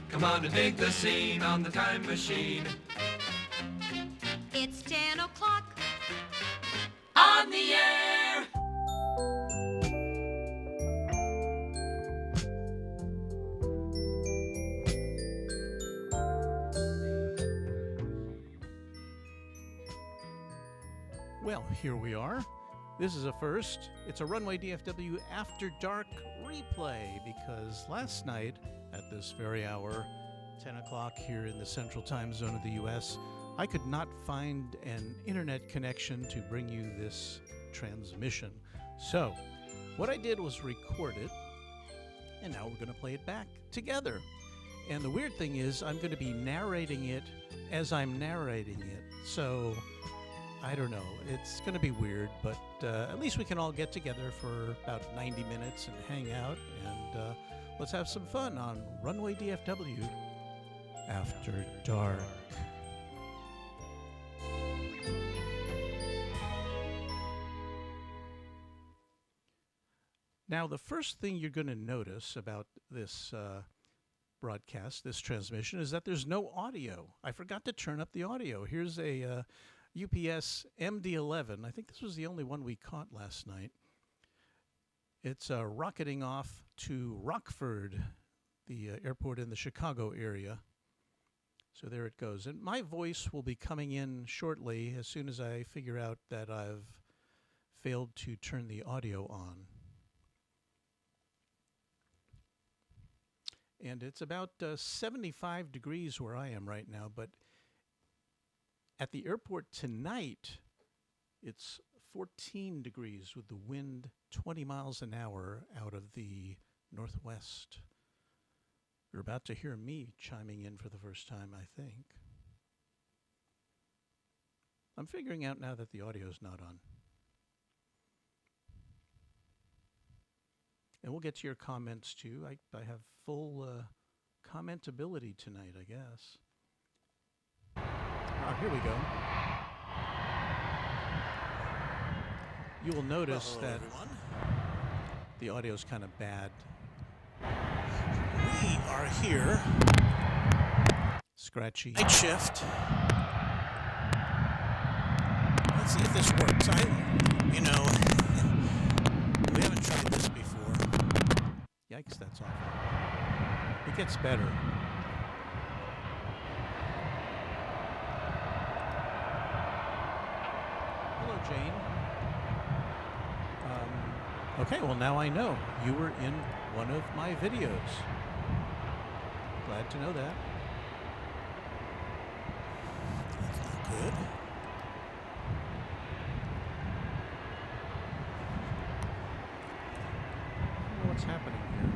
Come on and dig the scene on the time machine. It's 10 o'clock On the air! Well, here we are. This is a first. It's a Runway DFW After Dark replay because last night at this very hour, 10 o'clock here in the central time zone of the U.S., I could not find an internet connection to bring you this transmission. So what I did was record it, and now we're going to play it back together. And the weird thing is I'm going to be narrating it as I'm narrating it. So I don't know. It's going to be weird, but at least we can all get together for about 90 minutes and hang out, and let's have some fun on Runway DFW After Dark. Now, the first thing you're going to notice about this broadcast, this transmission, is that there's no audio. I forgot to turn up the audio. Here's a UPS MD-11. I think this was the only one we caught last night. It's rocketing off to Rockford, the airport in the Chicago area. So there it goes. And my voice will be coming in shortly as soon as I figure out that I've failed to turn the audio on. And it's about 75 degrees where I am right now, but at the airport tonight, it's 14 degrees with the wind 20 miles an hour out of the northwest. You're about to hear me chiming in for the first time, I think. I'm figuring out now that the audio's not on. And we'll get to your comments too. I have full commentability tonight, I guess. Here we go. You will notice that everyone. The audio is kind of bad. We are here. Scratchy. Night shift. Let's see if this works. We haven't tried this before. Yikes, that's awful. It gets better. Jane. Okay, well now I know. You were in one of my videos. Glad to know that. That's not good. I don't know what's happening here.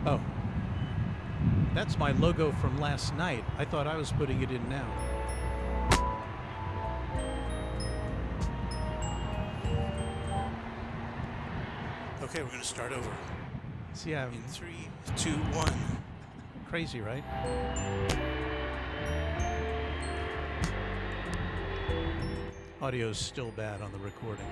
Oh. That's my logo from last night. I thought I was putting it in now. Okay, we're going to start over. See, in 3, 2, 1. Crazy, right? Audio's still bad on the recording.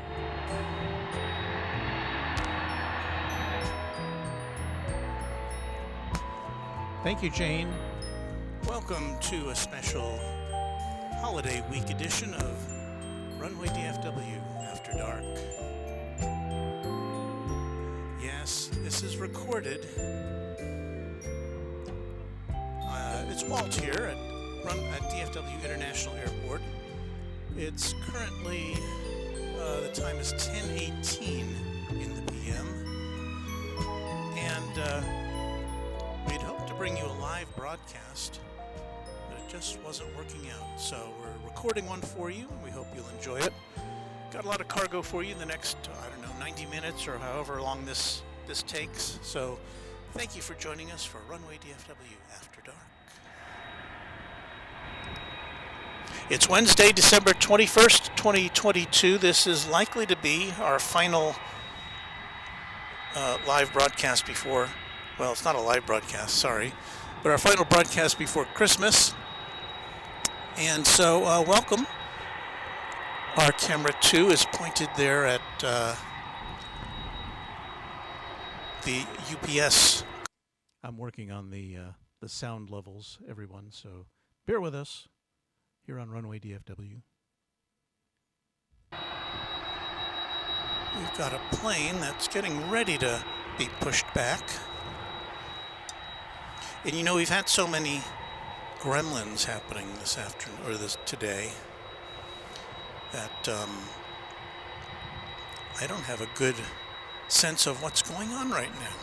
Thank you, Jane. Welcome to a special holiday week edition of Runway DFW After Dark. Yes, this is recorded. It's Walt here at DFW International Airport. It's currently, the time is 10:18 in the PM. And we'd hoped to bring you a live broadcast, but it just wasn't working out. So we're recording one for you. We hope you'll enjoy it. Got a lot of cargo for you in the next, 90 minutes or however long this takes. So thank you for joining us for Runway DFW After Dark. It's Wednesday, December 21st, 2022. This is likely to be our final live broadcast before, well, it's not a live broadcast, sorry, but our final broadcast before Christmas. And so, welcome. Our camera 2 is pointed there at the UPS. I'm working on the sound levels, everyone, so bear with us here on Runway DFW. We've got a plane that's getting ready to be pushed back. And you know, we've had so many gremlins happening this afternoon, or today, that I don't have a good sense of what's going on right now.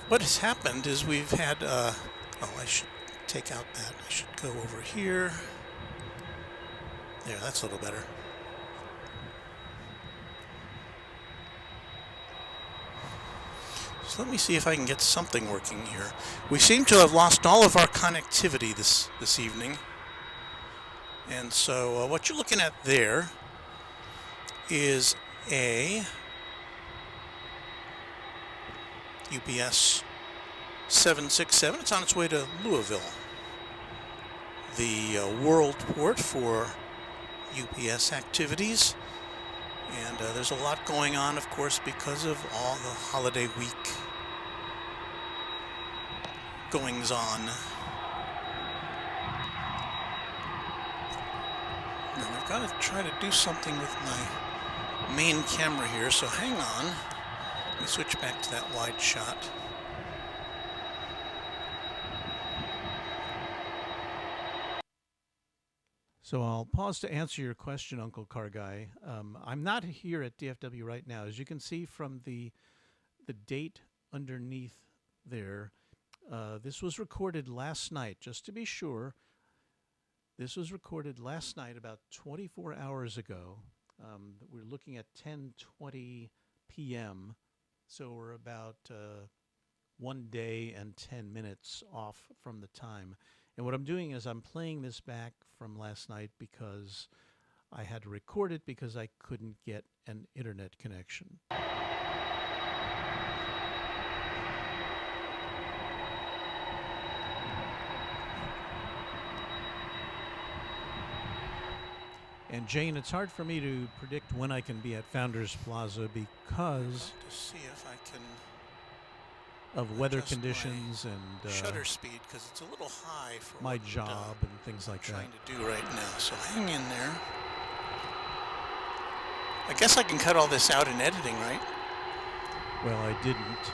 What has happened is we've had, oh, I should take out that. I should go over here. There, that's a little better. So let me see if I can get something working here. We seem to have lost all of our connectivity this evening. And so what you're looking at there is a UPS 767. It's on its way to Louisville, the world port for UPS activities. And there's a lot going on, of course, because of all the holiday week goings on. And I've got to try to do something with my main camera here, so hang on. Let me switch back to that wide shot. So I'll pause to answer your question, Uncle Car Guy. I'm not here at DFW right now. As you can see from the date underneath there, this was recorded last night, just to be sure. This was recorded last night about 24 hours ago. We're looking at 10:20 p.m., so we're about 1 day and 10 minutes off from the time. And what I'm doing is I'm playing this back from last night because I had to record it because I couldn't get an internet connection. And Jane, it's hard for me to predict when I can be at Founders Plaza because to see if I can of weather conditions and shutter speed, because it's a little high for my job and things like that. Trying to do right now, so hang in there. I guess I can cut all this out in editing, right? Well, I didn't.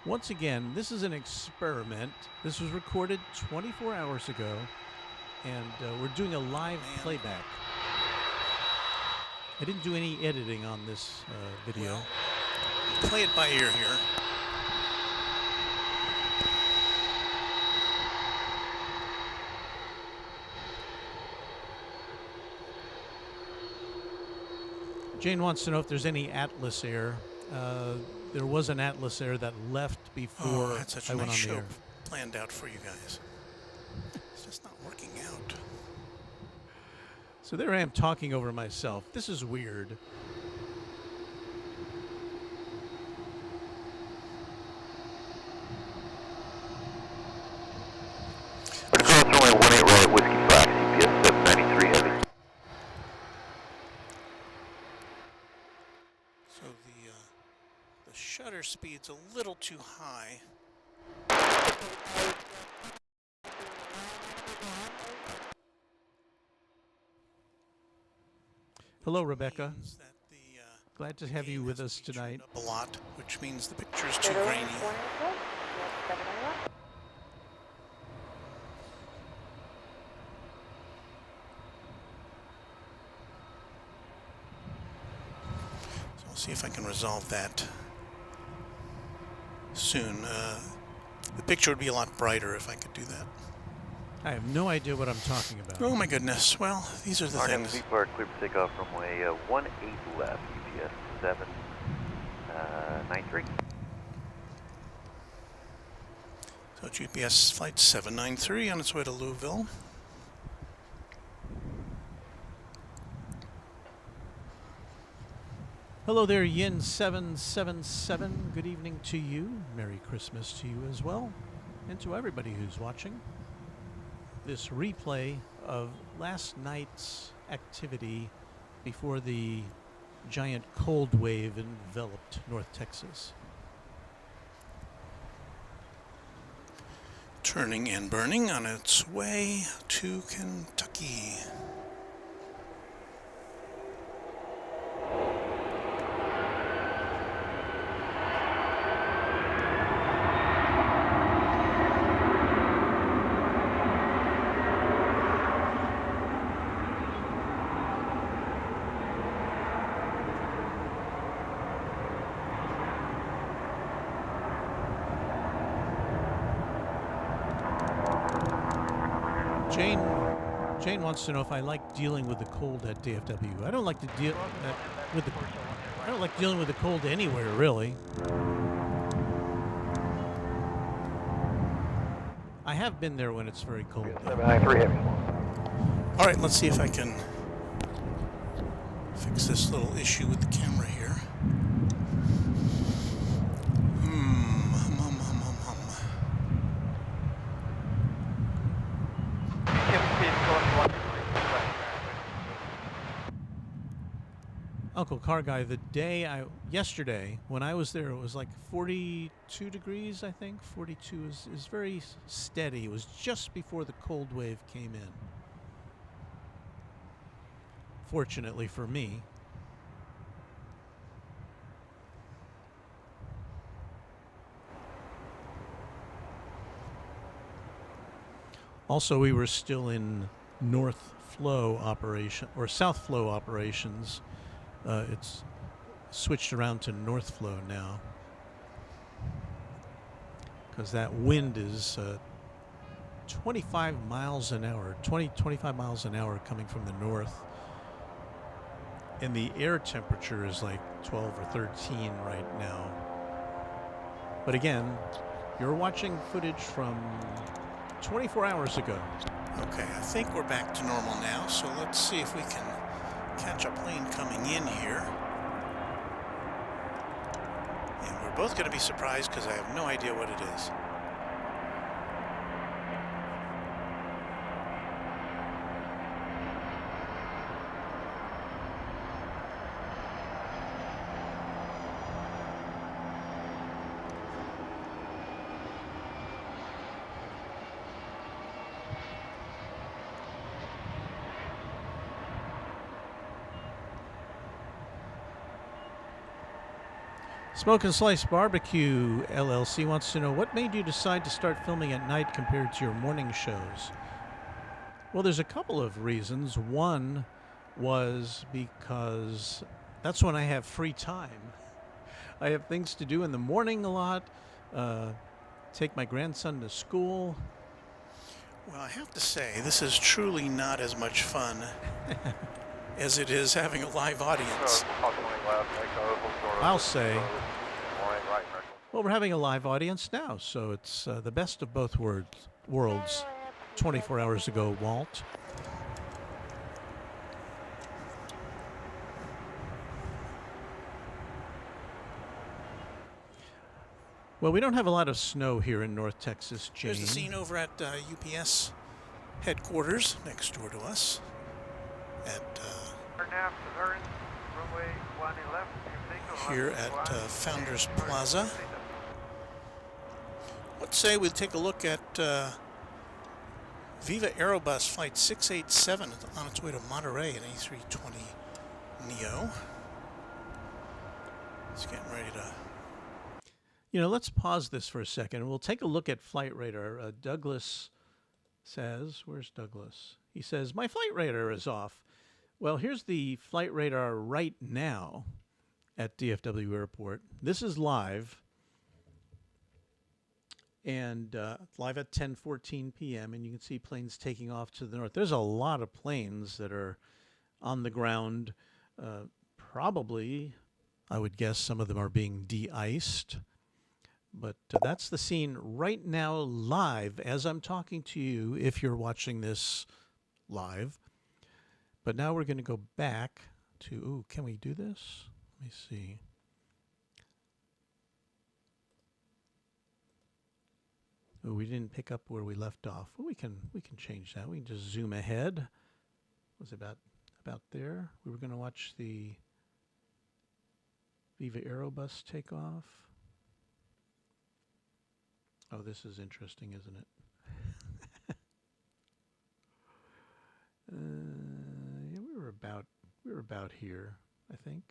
Once again, this is an experiment. This was recorded 24 hours ago, and we're doing a live playback. I didn't do any editing on this video. Well, play it by ear here. Jane wants to know if there's any Atlas Air. There was an Atlas Air that left before that's such I a went nice on the show air. planned out for you guys. It's just not working out. So there I am talking over myself. This is weird. Runway 18 right, Whiskey Fox, UPS 793 heavy. So the shutter speed's a little too high. Hello, Rebecca. Means that Glad to have you with us tonight. up a lot, which means the picture's too grainy. So I'll see if I can resolve that soon. The picture would be a lot brighter if I could do that. I have no idea what I'm talking about. Oh my goodness. Well, these are the things. RMV Park, clear for takeoff runway 18 left, UPS 793. GPS flight 793 on its way to Louisville. Hello there, Yin 777. Good evening to you. Merry Christmas to you as well, and to everybody who's watching this replay of last night's activity before the giant cold wave enveloped North Texas. Turning and burning on its way to Kentucky. Jane wants to know if I like dealing with the cold at DFW. I don't like to deal with the. I don't like dealing with the cold anywhere, really. I have been there when it's very cold. 793 heavy. All right, let's see if I can fix this little issue with the camera here. Uncle Car Guy, yesterday when I was there, it was like 42 degrees, I think. 42 is very steady. It was just before the cold wave came in. Fortunately for me. Also, we were still in North Flow operation, or South Flow operations. It's switched around to North Flow now because that wind is 25 miles an hour, 25 miles an hour coming from the north. And the air temperature is like 12 or 13 right now. But again, you're watching footage from 24 hours ago. Okay, I think we're back to normal now, so let's see if we can catch a plane coming in here. And we're both going to be surprised because I have no idea what it is. Smoke and Slice Barbecue LLC wants to know, what made you decide to start filming at night compared to your morning shows? Well, there's a couple of reasons. One was because that's when I have free time. I have things to do in the morning a lot, take my grandson to school. Well, I have to say, this is truly not as much fun as it is having a live audience. I'll say. Well, we're having a live audience now, so it's the best of both worlds. 24 hours ago, Walt. Well, we don't have a lot of snow here in North Texas, Jane. There's the scene over at UPS headquarters next door to us at here at Founders Plaza. Let's say we take a look at Viva Aerobus Flight 687 on its way to Monterey in A320 Neo. It's getting ready to... You know, let's pause this for a second. We'll take a look at flight radar. Douglas says, where's Douglas? He says, my flight radar is off. Well, here's the flight radar right now at DFW Airport. This is live. And live at 10:14 p.m. and you can see planes taking off to the north. There's a lot of planes that are on the ground. Probably, I would guess some of them are being de-iced. But that's the scene right now live as I'm talking to you if you're watching this live. But now we're going to go back to, ooh, can we do this? Let me see. Oh, we didn't pick up where we left off. Well, we can change that. We can just zoom ahead. Was it about there? We were going to watch the Viva Aerobus take off. Oh, this is interesting, isn't it? Yeah, we were about here, I think.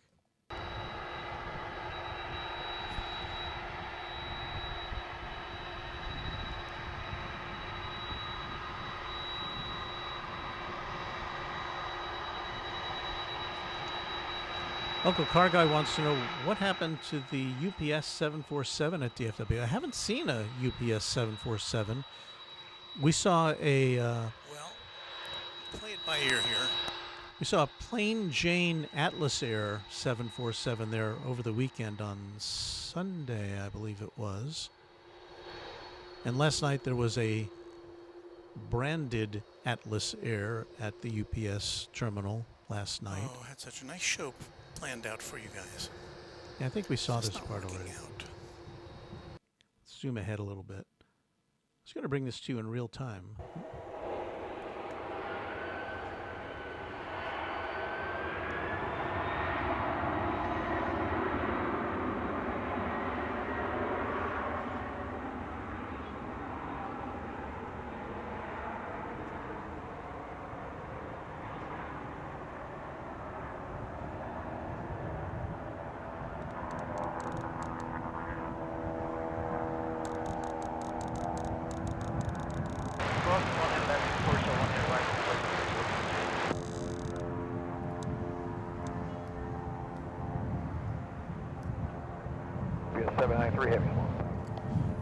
Uncle Car Guy wants to know what happened to the UPS 747 at DFW. I haven't seen a UPS 747. We saw a... Well, play it by ear here. We saw a Plain Jane Atlas Air 747 there over the weekend on Sunday, I believe it was. And last night there was a branded Atlas Air at the UPS terminal last night. Oh, had such a nice show planned out for you guys. Yeah, I think we saw It's this not part working already. out. Zoom ahead a little bit. I was going to bring this to you in real time.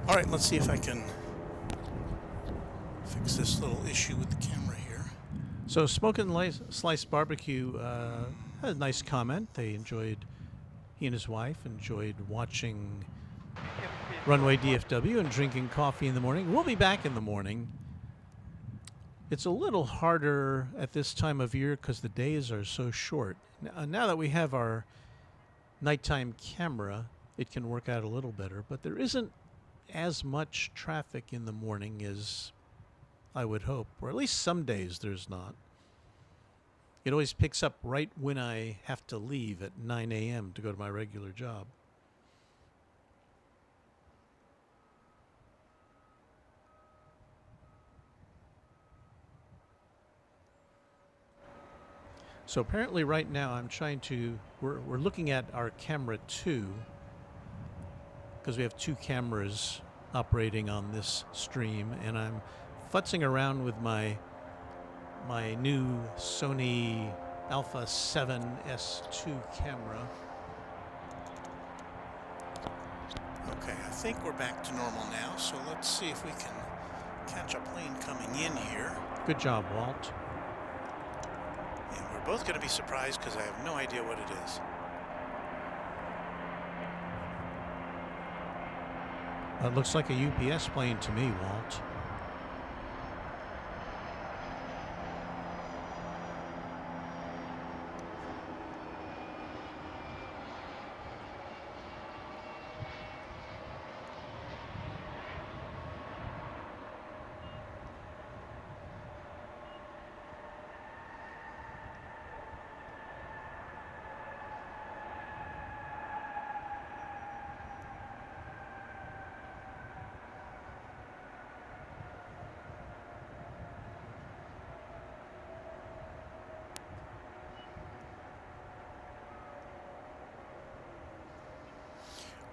All right, let's see if I can fix this little issue with the camera here. So Smoke and Slice Barbecue had a nice comment. He and his wife enjoyed watching Runway DFW and drinking coffee in the morning. We'll be back in the morning. It's a little harder at this time of year because the days are so short. Now that we have our nighttime camera, it can work out a little better, but there isn't as much traffic in the morning as I would hope, or at least some days there's not. It always picks up right when I have to leave at 9 a.m. to go to my regular job. So apparently right now I'm trying to, we're looking at our camera 2, because we have 2 cameras operating on this stream, and I'm futzing around with my new Sony Alpha 7S2 camera. Okay, I think we're back to normal now, so let's see if we can catch a plane coming in here. Good job, Walt. And we're both going to be surprised because I have no idea what it is. It looks like a UPS plane to me, Walt.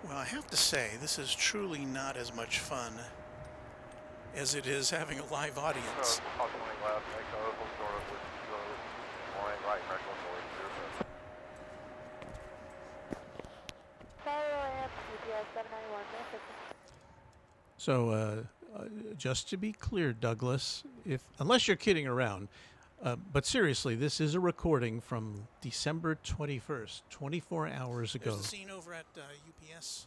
Well, I have to say, this is truly not as much fun as it is having a live audience. So, just to be clear, Douglas, unless you're kidding around, but seriously, this is a recording from December 21st, 24 hours ago. There's the scene over at UPS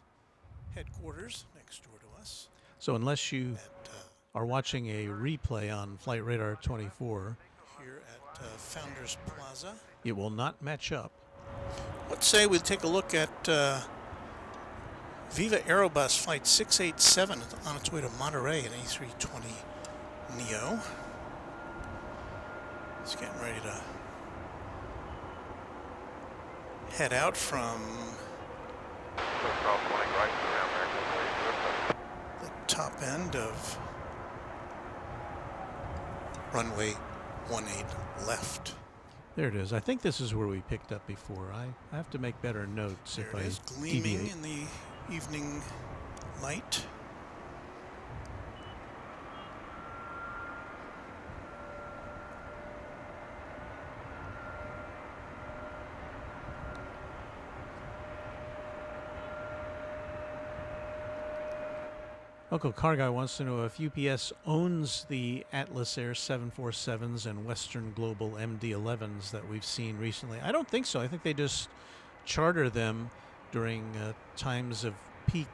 headquarters next door to us. So unless you At, are watching a replay on Flight Radar 24, here at Founders Plaza. it will not match up. Let's say we take a look at Viva Aerobus Flight 687 on its way to Monterey, an A320 Neo. It's getting ready to head out from the top end of runway 18 left. There it is. I think this is where we picked up before. I have to make better notes There if it I is, gleaming deviate. in the evening light. Uncle Car Guy wants to know if UPS owns the Atlas Air 747s and Western Global MD-11s that we've seen recently. I don't think so. I think they just charter them during times of peak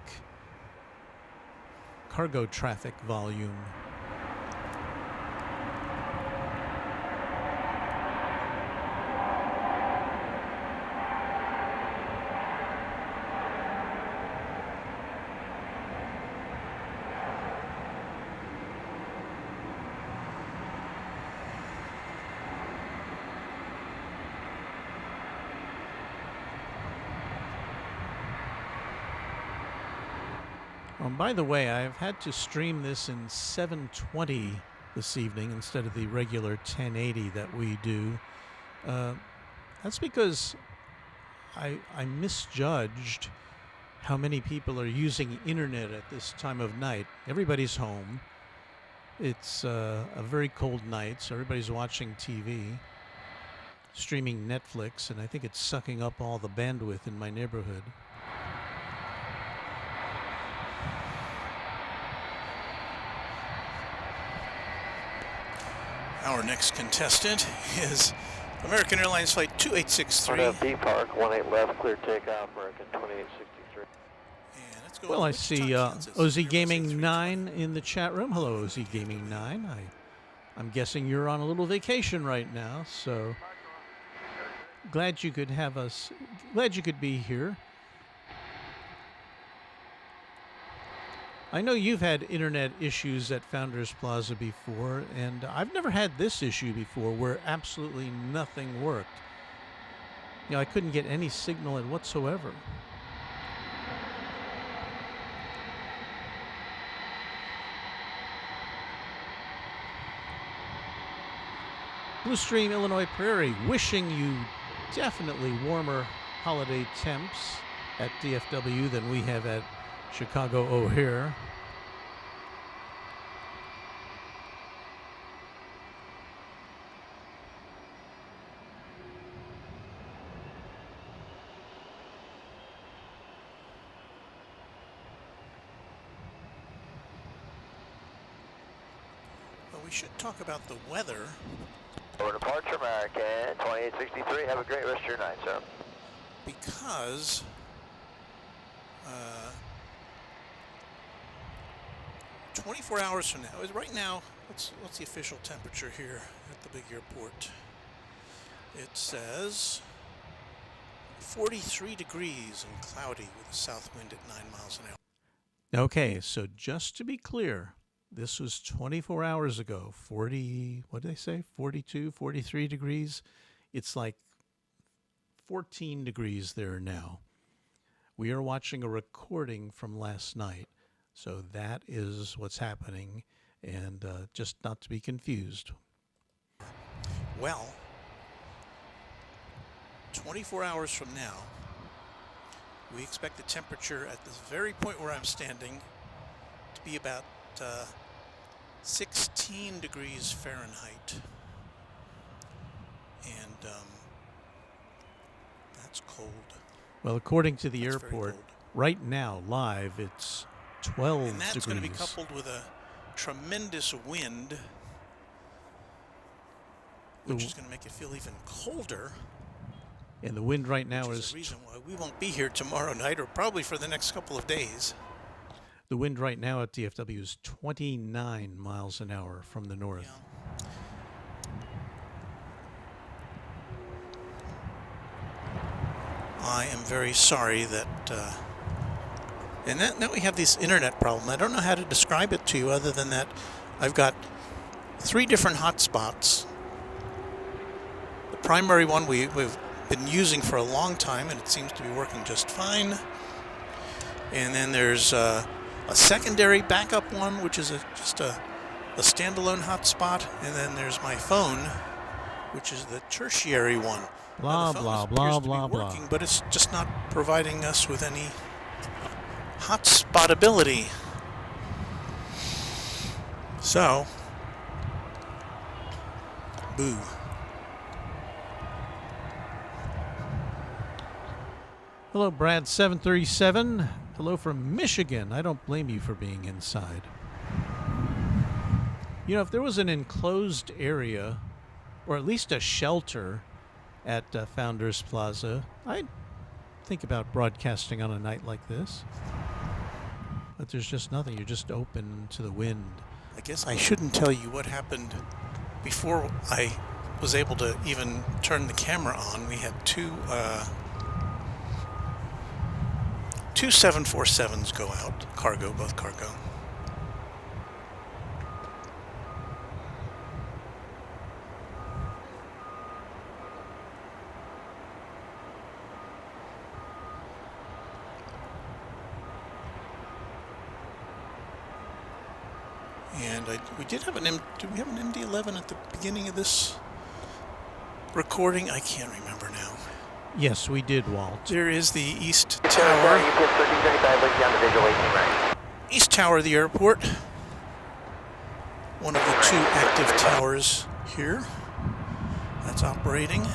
cargo traffic volume. By the way, I've had to stream this in 720 this evening instead of the regular 1080 that we do. That's because I misjudged how many people are using internet at this time of night. Everybody's home. It's a very cold night, so everybody's watching TV, streaming Netflix, and I think it's sucking up all the bandwidth in my neighborhood. Our next contestant is American Airlines Flight 2863. B Park, 18 left, clear takeoff, American 2863. And let's go Well, to I Wichita, see Kansas. OZ Airbus Gaming A320. 9 in the chat room. Hello, OZ Gaming 9. I'm guessing you're on a little vacation right now, so glad you could have us. Glad you could be here. I know you've had internet issues at Founders Plaza before, and I've never had this issue before where absolutely nothing worked. You know, I couldn't get any signal in whatsoever. Blue Stream, Illinois Prairie, wishing you definitely warmer holiday temps at DFW than we have at Chicago O'Hare. Well, we should talk about the weather Over departure, American 2863. Have a great rest of your night, sir. because 24 hours from now, right now, what's the official temperature here at the big airport? It says 43 degrees and cloudy with a south wind at 9 miles an hour. Okay, so just to be clear, this was 24 hours ago. 40, what did they say? 42, 43 degrees. It's like 14 degrees there now. We are watching a recording from last night. So that is what's happening, and just not to be confused. Well, 24 hours from now, we expect the temperature at this very point where I'm standing to be about 16 degrees Fahrenheit. And that's cold. Well, according to the That's very airport, cold. right now, live, it's 12 And that's degrees. going to be coupled with a tremendous wind, which is going to make it feel even colder. And the wind right now Which is is the reason why we won't be here tomorrow night, or probably for the next couple of days. The wind right now at DFW is 29 miles an hour from the north. Yeah. I am very sorry that, and now we have this internet problem. I don't know how to describe it to you other than that I've got 3 different hotspots. The primary one we've been using for a long time, and it seems to be working just fine. And then there's a secondary backup one, which is just a standalone hotspot. And then there's my phone, which is the tertiary one. Blah, blah, blah, blah, blah. But it's just not providing us with any hotspotability. So, boo. Hello, Brad 737. Hello from Michigan. I don't blame you for being inside. You know, if there was an enclosed area, or at least a shelter at Founders Plaza, I'd think about broadcasting on a night like this. But there's just nothing. You're just open to the wind. I guess I shouldn't tell you what happened before I was able to even turn the camera on. We had two 747s go out, both cargo. And we did have did we have an MD-11 at the beginning of this recording? I can't remember now. Yes, we did, Walt. There is the East Tower. East Tower of the airport. One of the 2 active towers here that's operating.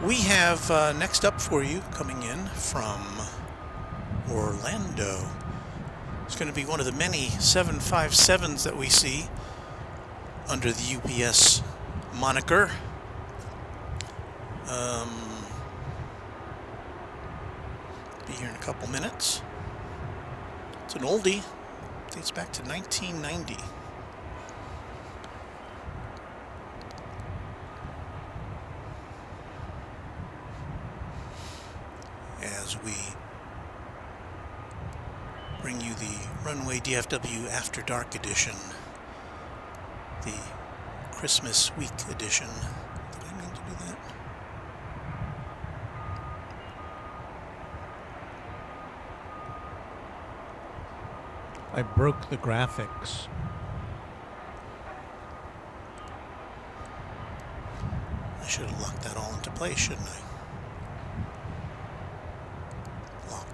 We have next up for you, coming in from Orlando. It's going to be one of the many 757s that we see under the UPS moniker. Be here in a couple minutes. It's an oldie. Dates back to 1990. As we bring you the Runway DFW After Dark edition, the Christmas week edition. Did I mean to do that? I broke the graphics. I should have locked that all into place, shouldn't I? Lock.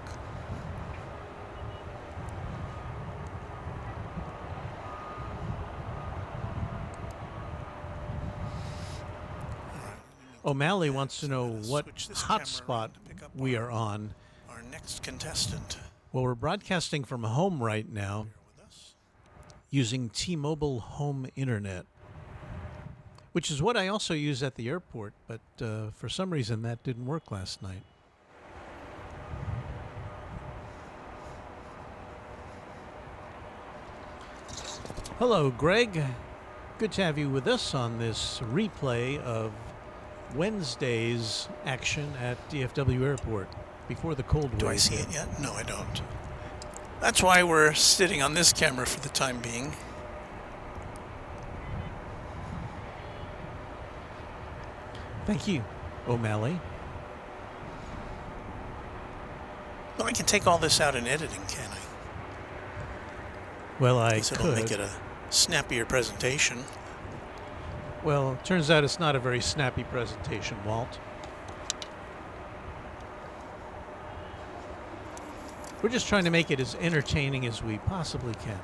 O'Malley wants to know what Switch this camera hotspot around to pick up we are on. Our next contestant. Well, we're broadcasting from home right now Here with us. using T-Mobile Home Internet, which is what I also use at the airport, but for some reason that didn't work last night. Hello, Greg. Good to have you with us on this replay of Wednesday's action at DFW Airport before the cold wave. Do I see it yet? No, I don't. That's why we're sitting on this camera for the time being. Thank you, O'Malley. Well, I can take all this out in editing, can I? Well, I Guess it'll make could. it a snappier presentation. Well, it turns out it's not a very snappy presentation, Walt. We're just trying to make it as entertaining as we possibly can.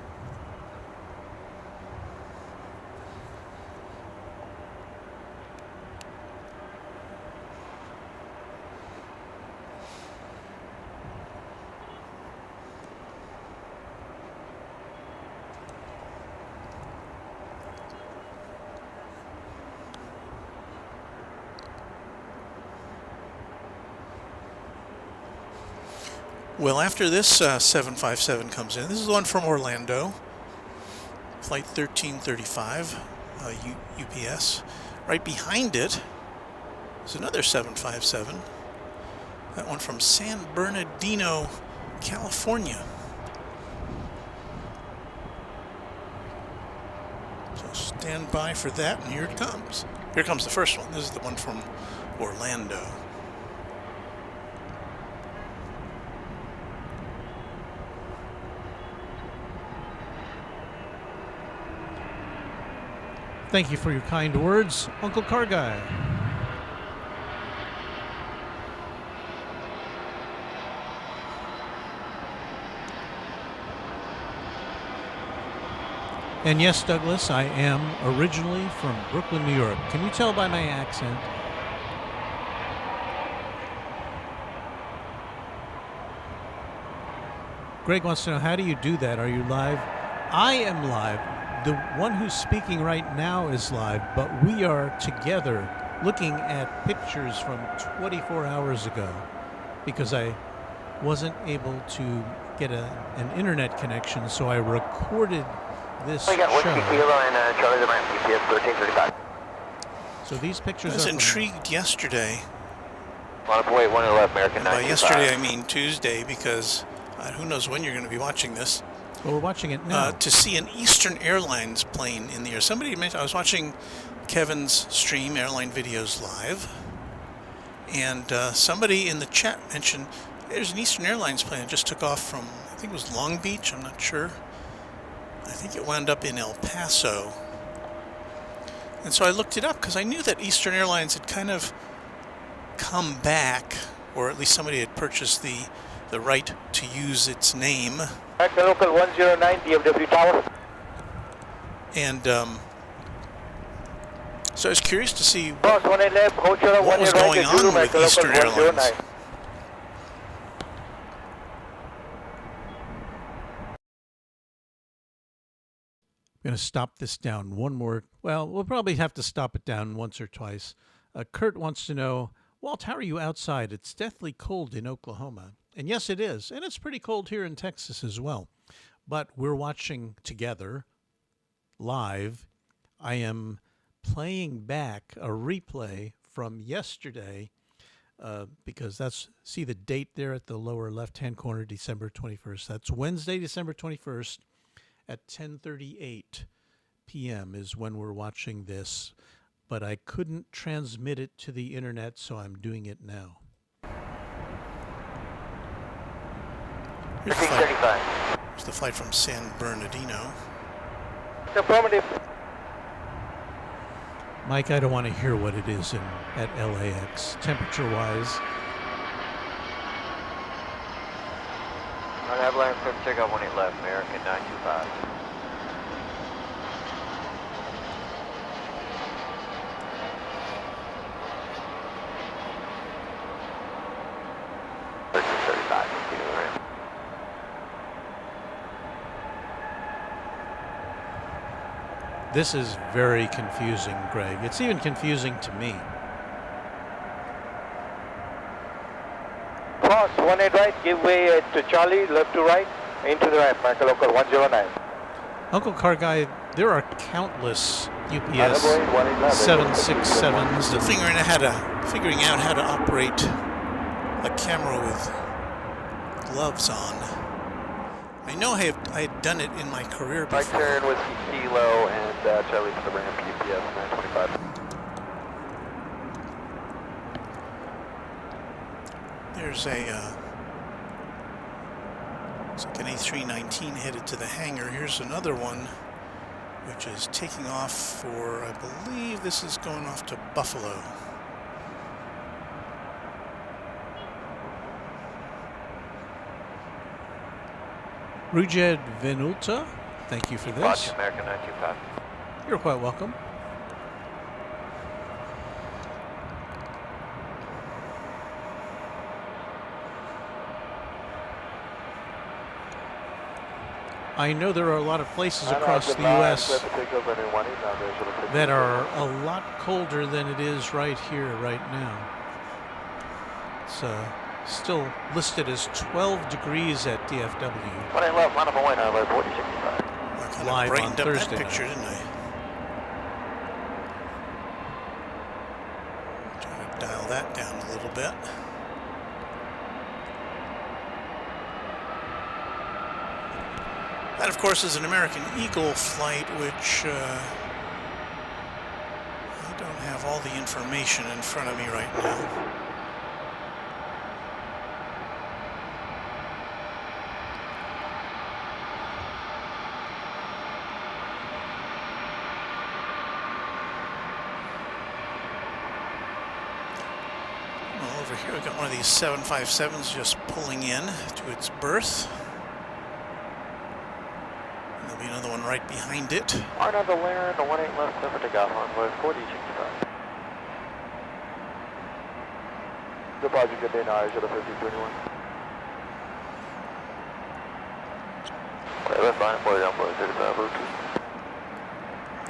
Well, after this 757 comes in, this is the one from Orlando, flight 1335, UPS. Right behind it is another 757, that one from San Bernardino, California. So stand by for that, and here it comes. Here comes the first one. This is the one from Orlando. Thank you for your kind words, Uncle Car Guy. And yes, Douglas, I am originally from Brooklyn, New York. Can you tell by my accent? Greg wants to know, how do you do that? Are you live? I am live. The one who's speaking right now is live, but we are together looking at pictures from 24 hours ago because I wasn't able to get an internet connection, so I recorded this show. So these pictures I was are intrigued yesterday. Want to wait 111 American 925. By yesterday, I mean Tuesday, because who knows when you're going to be watching this. Well, we're watching it now. To see an Eastern Airlines plane in the air. Somebody mentioned, I was watching Kevin's stream, Airline Videos Live, and somebody in the chat mentioned there's an Eastern Airlines plane that just took off from, I think it was Long Beach, I'm not sure. I think it wound up in El Paso. And so I looked it up because I knew that Eastern Airlines had kind of come back, or at least somebody had purchased the right to use its name. Local 109 DFW Tower. And so I was curious to see Cross 1 left, what was going on with Eastern Airlines. I'm going to stop this down one more. Well, we'll probably have to stop it down once or twice. Kurt wants to know, Walt, how are you outside? It's deathly cold in Oklahoma. And yes, it is. And it's pretty cold here in Texas as well. But we're watching together, live. I am playing back a replay from yesterday because that's, see the date there at the lower left-hand corner, December 21st. That's Wednesday, December 21st at 10:38 p.m. is when we're watching this. But I couldn't transmit it to the internet, so I'm doing it now. Here's the flight from San Bernardino. Affirmative. Mike, I don't want to hear what it is at LAX, temperature-wise. I'll have line quick check out 18 left, American 925. This is very confusing, Greg. It's even confusing to me. Cross 18 right, give way to Charlie, left to right, into the right, American Local 109. Uncle Car Guy, there are countless UPS 767s. Still figuring out how to operate a camera with gloves on. I know I had done it in my career before. Right turn, Whiskey Kilo, and Charlie to the ramp, UPS 925. There's it's like an A319 headed to the hangar. Here's another one, which is taking off for, I believe this is going off to Buffalo. Rujed Venulta, thank you for this. Roger, American 925. You're quite welcome. I know there are a lot of places across the U.S. that are a lot colder than it is right here, right now. It's Still listed as 12 degrees at DFW. 18 left, line up on white highway 4065. I kind Live of on brightened up that Thursday picture, night. didn't I? Try to dial that down a little bit. That, of course, is an American Eagle flight, which I don't have all the information in front of me right now. Well, over here we've got one of these 757s just pulling in to its berth. There'll be another one right behind it. Another Laren, 18 left, clear for takeoff, runway 4065. Deposit, good day, now, Asia 5021. Okay, left line, 40 down, 35, route 2.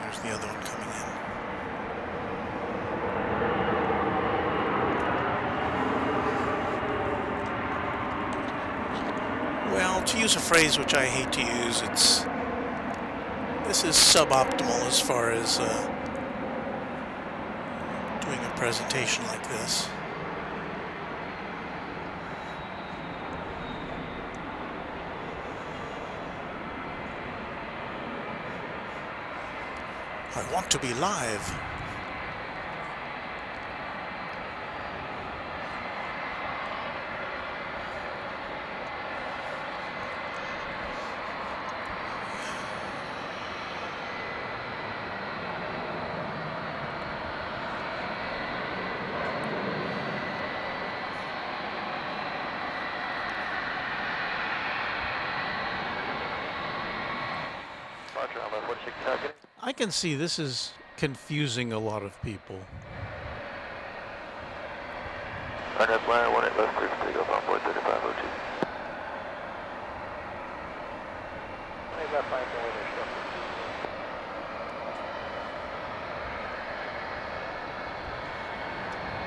There's the other one coming in. Well, to use a phrase which I hate to use, this is suboptimal as far as doing a presentation like this. I want to be live. I can see this is confusing a lot of people. Left line, 18 left, clear for takeoff, on board 35, route 2. Left line,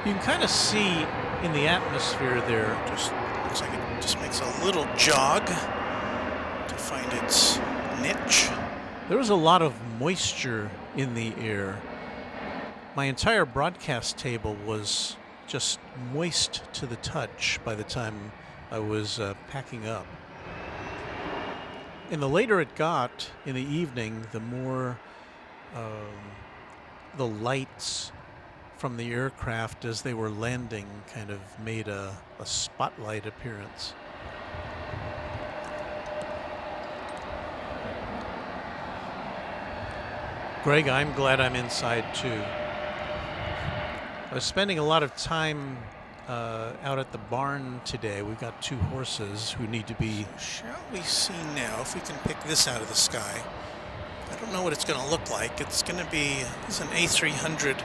You can kind of see in the atmosphere there. Just looks like it just makes a little jog to find its niche. There was a lot of moisture in the air. My entire broadcast table was just moist to the touch by the time I was packing up. And the later it got in the evening, the more the lights from the aircraft as they were landing kind of made a spotlight appearance. Greg, I'm glad I'm inside too. I was spending a lot of time out at the barn today. We've got two horses who need to be... Shall we see now if we can pick this out of the sky? I don't know what it's going to look like. It's going to be, it's an A300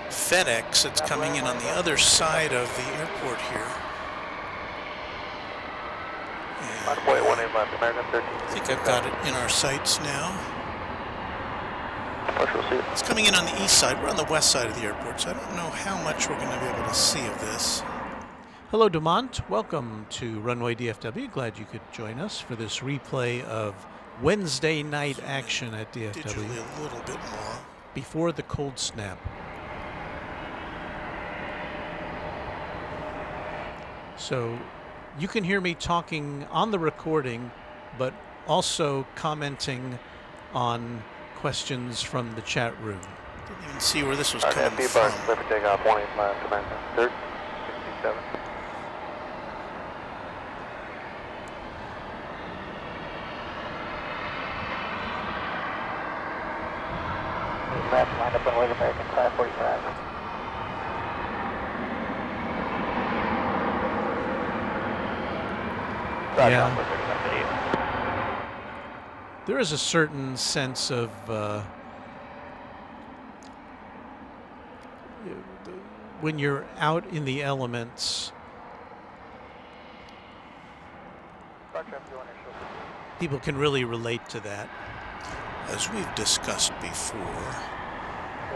FedEx that's coming in on the other side of the airport here. And, I think I've got it in our sights now. It's coming in on the east side. We're on the west side of the airport, so I don't know how much we're going to be able to see of this. Hello, Dumont. Welcome to Runway DFW. Glad you could join us for this replay of Wednesday night action at DFW. Digitally a little bit more. Before the cold snap. So you can hear me talking on the recording, but also commenting on questions from the chat room. Didn't even see where this was coming from. Clear for takeoff, 18 left, America, 3rd, 67. Left, line up on Wing American 545. Yeah. There is a certain sense of when you're out in the elements, people can really relate to that. As we've discussed before,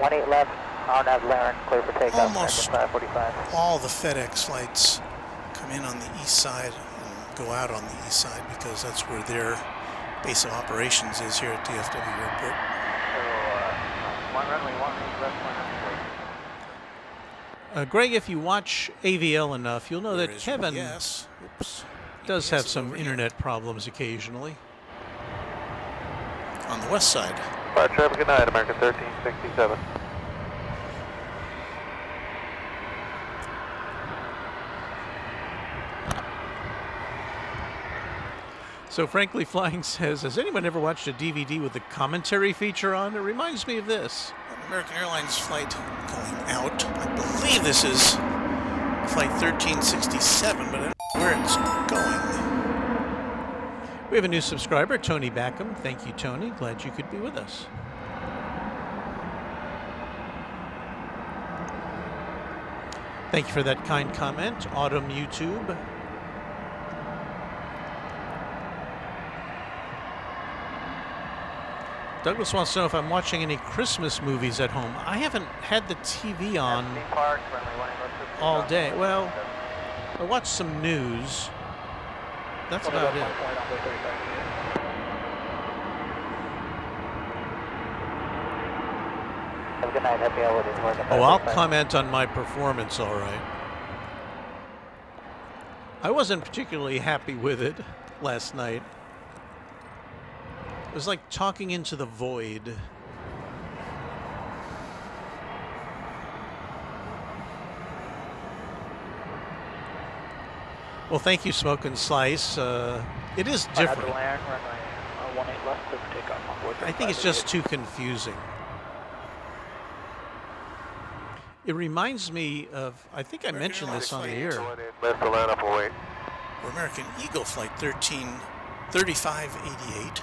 18 left, RNAV Laren, clear for takeoff, almost 545. all the FedEx flights come in on the east side and go out on the east side because that's where their base of operations is here at DFW Airport. So, 1 runway 1, left 1, Greg, if you watch AVL enough, you'll know There that is Kevin yes. Oops. does EPS have is some over here. internet problems occasionally. On the west side. Fire traffic, good night, American 1367. So Frankly Flying says, has anyone ever watched a DVD with the commentary feature on? It reminds me of this. An American Airlines flight going out. I believe this is flight 1367, but I don't know where it's going. We have a new subscriber, Tony Backham. Thank you, Tony. Glad you could be with us. Thank you for that kind comment, Autumn YouTube. Douglas wants to know if I'm watching any Christmas movies at home. I haven't had the TV on all day. Well, I watched some news. That's about it. Have a good night, happy holidays. Oh, I'll comment on my performance, all right. I wasn't particularly happy with it last night. It was like talking into the void. Well, thank you, Smoke and Slice. It is different. I think it's just too confusing. It reminds me of, I think I mentioned this on the air. Left Atlanta for wait. Or American Eagle flight 133588.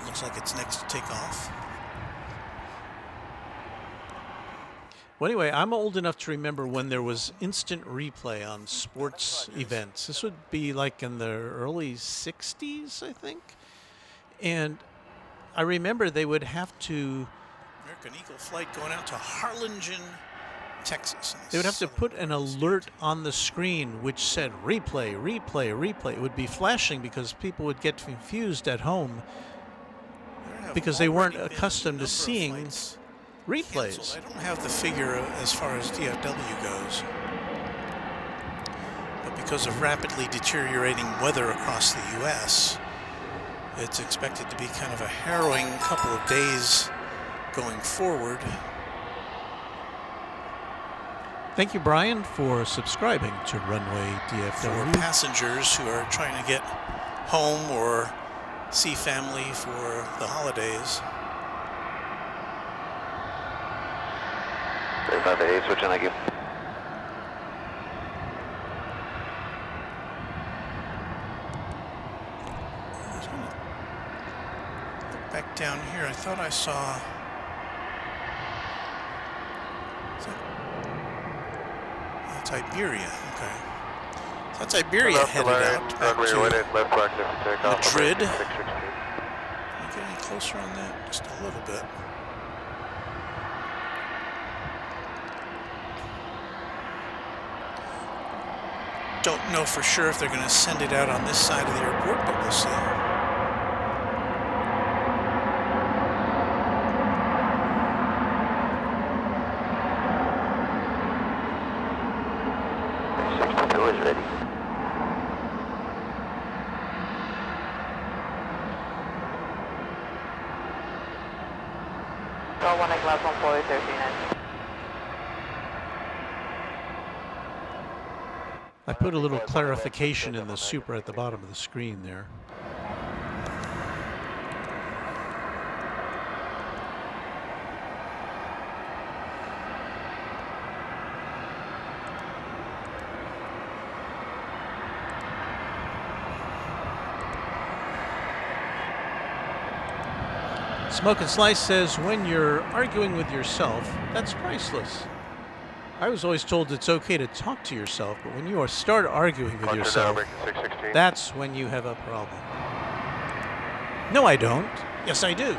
Looks like it's next to take off. Well, anyway, I'm old enough to remember when there was instant replay on sports events. This would be like in the early 60s, I think. And I remember they would have to... American Eagle flight going out to Harlingen, Texas. They would have to put an alert on the screen which said replay, replay, replay. It would be flashing because people would get confused at home because they weren't accustomed to seeing replays. Canceled. I don't have the figure as far as DFW goes. But because of rapidly deteriorating weather across the U.S., it's expected to be kind of a harrowing couple of days going forward. Thank you, Brian, for subscribing to Runway For DFW. passengers who are trying to get home or see family for the holidays. 35 to 8, switching, thank you. Look back down here, I thought I saw... That's Iberia, okay. So that's Iberia headed out back to left flag, take off. Madrid. Can you get any closer on that? Just a little bit. Don't know for sure if they're going to send it out on this side of the airport, but we'll see. Is ready. Call 1 class 14039. I put a little clarification in the super at the bottom of the screen there. Smoke and Slice says, when you're arguing with yourself, that's priceless. I was always told it's okay to talk to yourself, but when you start arguing with yourself, that's when you have a problem. No, I don't. Yes, I do.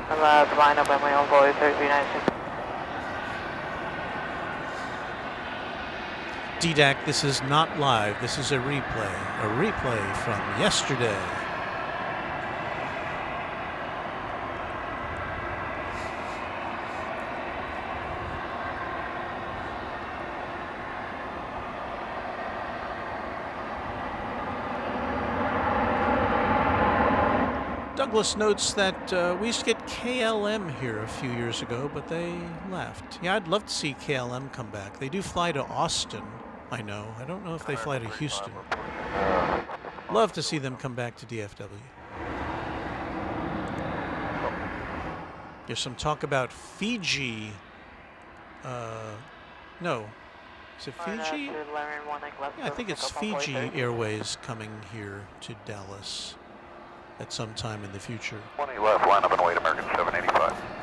I'm line up at my own voice 396. DDAC, this is not live. This is a replay from yesterday. Douglas notes that we used to get KLM here a few years ago, but they left. Yeah, I'd love to see KLM come back. They do fly to Austin, I know. I don't know if they fly to Houston. Love to see them come back to DFW. There's some talk about Fiji. No. Is it Fiji? Yeah, I think it's Fiji Airways coming here to Dallas at some time in the future. 20 left, line up and wait, American 785.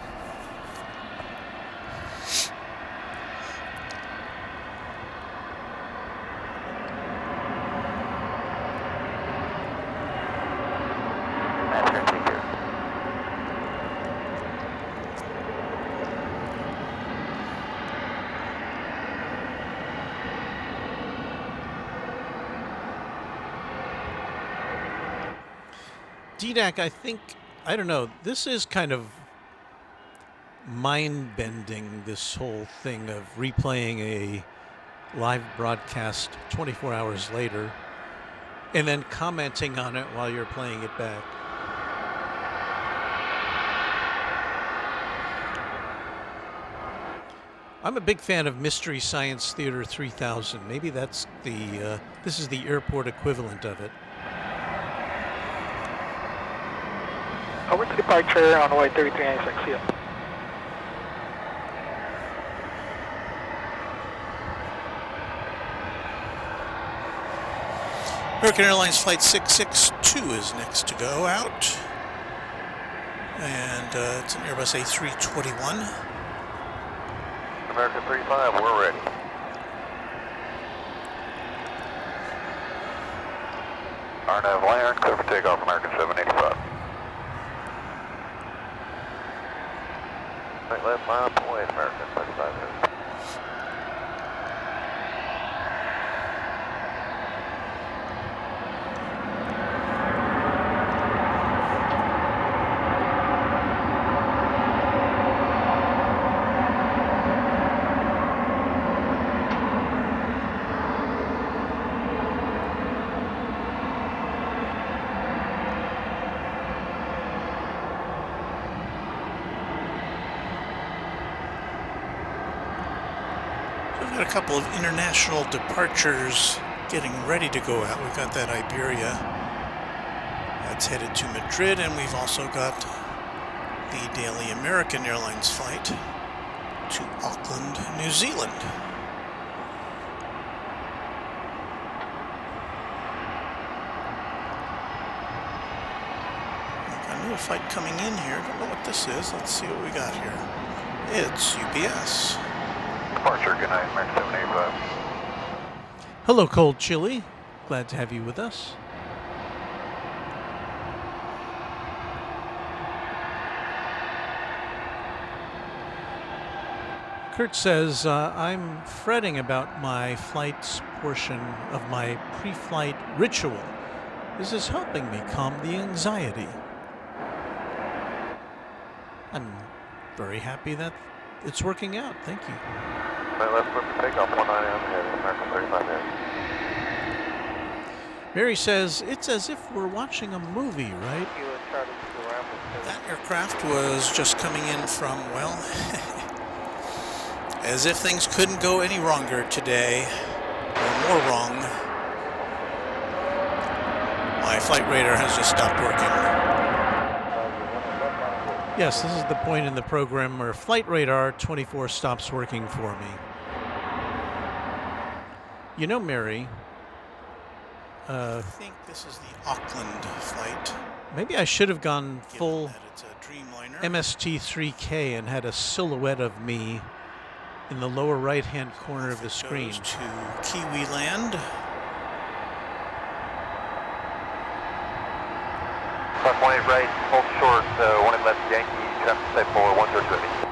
DDAC, I don't know, this is kind of mind-bending, this whole thing of replaying a live broadcast 24 hours later and then commenting on it while you're playing it back. I'm a big fan of Mystery Science Theater 3000. Maybe that's this is the airport equivalent of it. Over to departure on way 3396, see ya. American Airlines Flight 662 is next to go out. And it's an Airbus A321. American 35, we're ready. RNAV land, clear for takeoff, American 785. Right, left, line up and wait, American 35 minutes. We've got a couple of international departures getting ready to go out. We've got that Iberia that's headed to Madrid, and we've also got the daily American Airlines flight to Auckland, New Zealand. We've got another flight coming in here. I don't know what this is. Let's see what we got here. It's UPS. Departure, good night, American 785. Hello, Cold Chili. Glad to have you with us. Kurt says, I'm fretting about my flight's portion of my pre-flight ritual. This is helping me calm the anxiety. I'm very happy that it's working out. Thank you. Right, left, clear for takeoff, 19 on head, American 35 minutes. Mary says, it's as if we're watching a movie, right? That aircraft was just coming in from, well, as if things couldn't go any wronger today, or more wrong. My flight radar has just stopped working. Yes, this is the point in the program where Flight Radar 24 stops working for me. You know, Mary, I think this is the Auckland flight. maybe I should have gone full Given that it's a Dreamliner. MST3K and had a silhouette of me in the lower right-hand corner of the screen. Goes to Kiwi Land. Left 18 right, hold short, 18 left Yankee, traffic type 4, 102.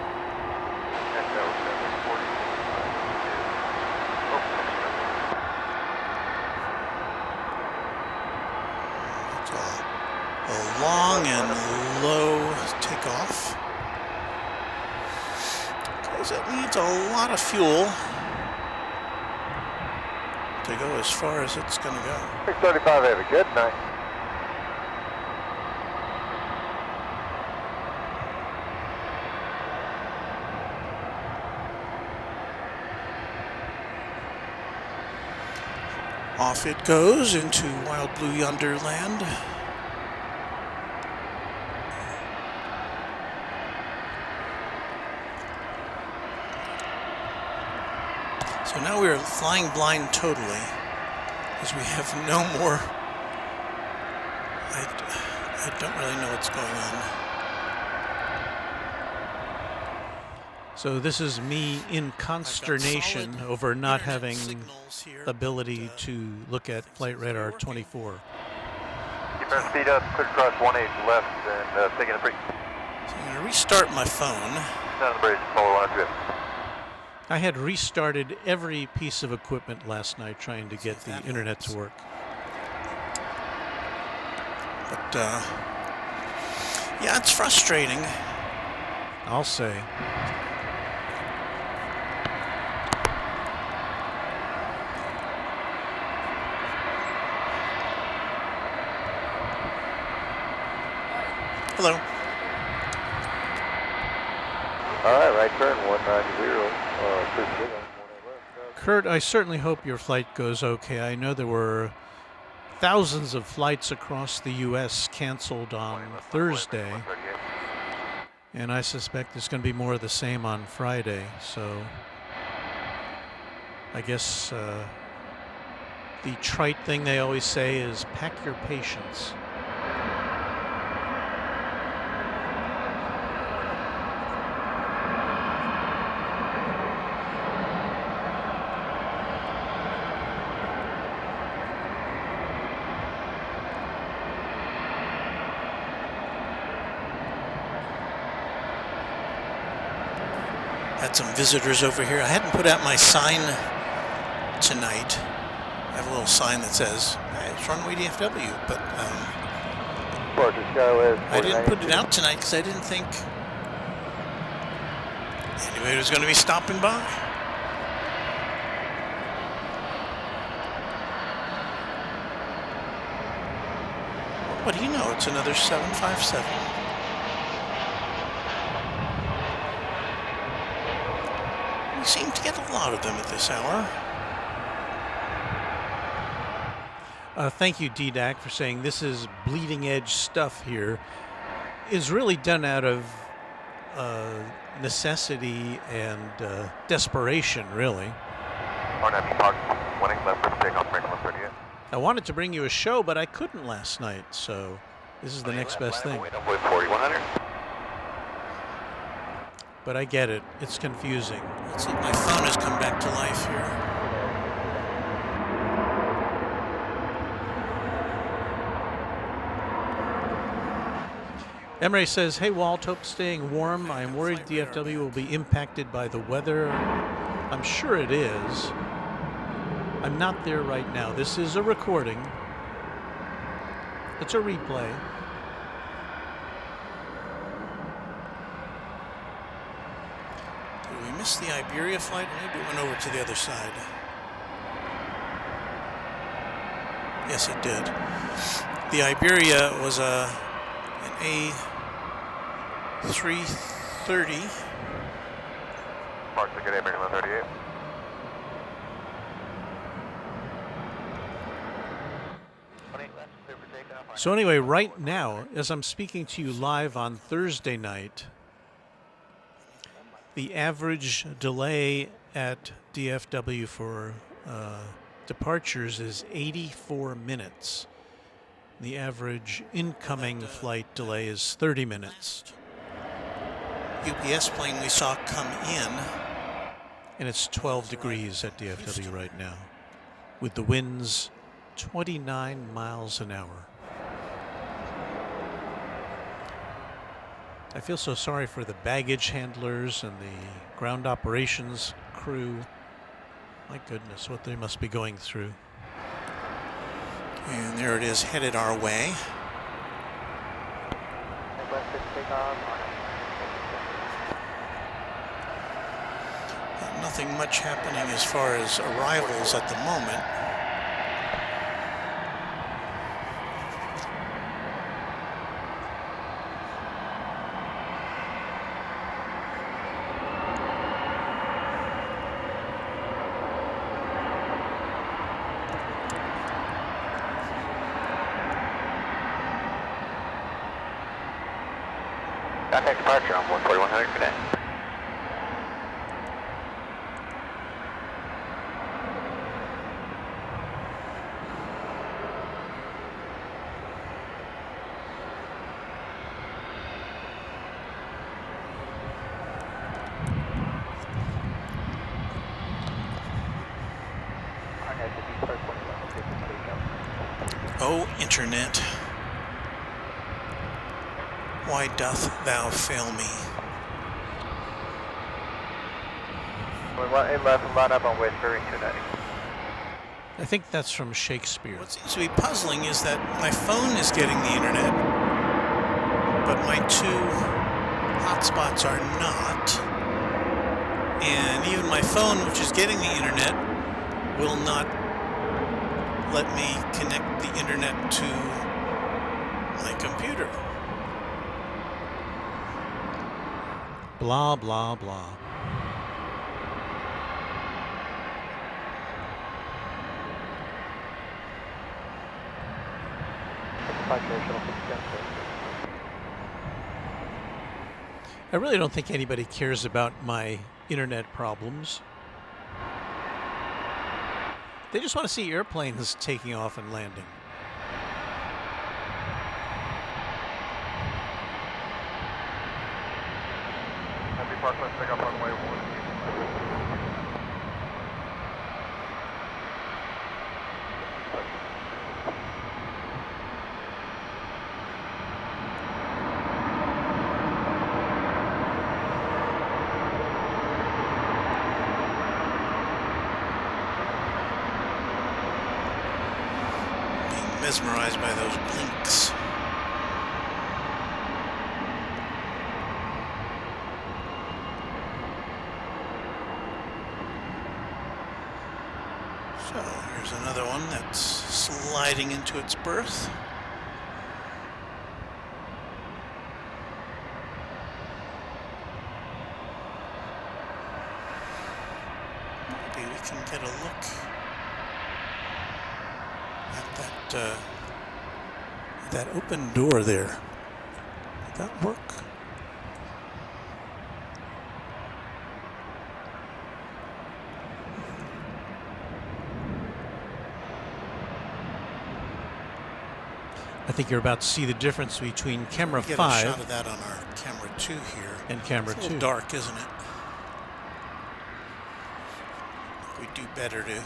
A long and low takeoff. Because it needs a lot of fuel to go as far as it's going to go. 635 Heavy, good night. Off it goes into Wild Blue Yonder land. So now we are flying blind totally, because we have no more. I don't really know what's going on. So this is me in consternation over not having ability to look at Flight Radar 24. Keep our speed up, clear across 18 left, and taking a break. So I'm going to restart my phone. Down the bridge, follow 1 I had restarted every piece of equipment last night trying to get the internet to work. But, yeah, it's frustrating. I'll say. Hello. All right, right turn, 190. Kurt, I certainly hope your flight goes okay. I know there were thousands of flights across the U.S. canceled on Thursday, and I suspect there's going to be more of the same on Friday. So I guess the trite thing they always say is pack your patience. Had some visitors over here. I hadn't put out my sign tonight. I have a little sign that says, hey, it's Runway DFW, but I didn't put it out tonight because I didn't think anybody was going to be stopping by. What do you know? It's another 757. We seem to get a lot of them at this hour. Thank you, DDAC, for saying this is bleeding edge stuff here. Is really done out of necessity and desperation, really. I wanted to bring you a show, but I couldn't last night, so this is the next best thing. But I get it. It's confusing. Looks like my phone has come back to life here. Emre says, hey Walt, hope staying warm. I'm worried DFW will be impacted by the weather. I'm sure it is. I'm not there right now. This is a recording. It's a replay. Did we miss the Iberia flight? Maybe it went over to the other side. Yes, it did. The Iberia was an A330. Park ticket, American 138. So anyway, right now, as I'm speaking to you live on Thursday night, the average delay at DFW for departures is 84 minutes. The average incoming flight delay is 30 minutes. UPS plane we saw come in. And it's 12 degrees at DFW right now, with the winds 29 miles an hour. I feel so sorry for the baggage handlers and the ground operations crew. My goodness, what they must be going through. And there it is, headed our way. Nothing much happening as far as arrivals at the moment. Contact departure on 14100 today. O internet, why doth thou fail me? 1 left and line up on Westbury 290. I think that's from Shakespeare. What seems to be puzzling is that my phone is getting the internet, but my two hotspots are not. And even my phone, which is getting the internet, will not let me connect the internet to my computer. Blah, blah, blah. I really don't think anybody cares about my internet problems. They just want to see airplanes taking off and landing. Happy Parkland, pick up runway 1. Mesmerized by those blinks. So here's another one that's sliding into its berth. Maybe we can get a look at that open door there. Did that work? I think you're about to see the difference between camera Get 5 a shot of that on our camera 2 here. and camera It's a 2. little dark, isn't it? We do better to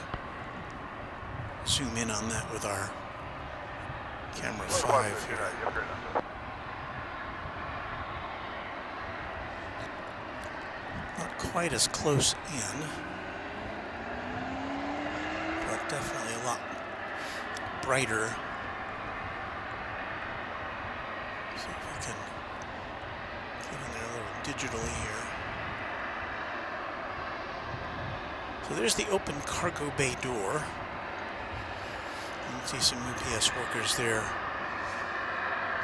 zoom in on that with our camera 5 here. Not quite as close in, but definitely a lot brighter. See if we can get in there a little digitally here. So there's the open cargo bay door. You can see some UPS workers there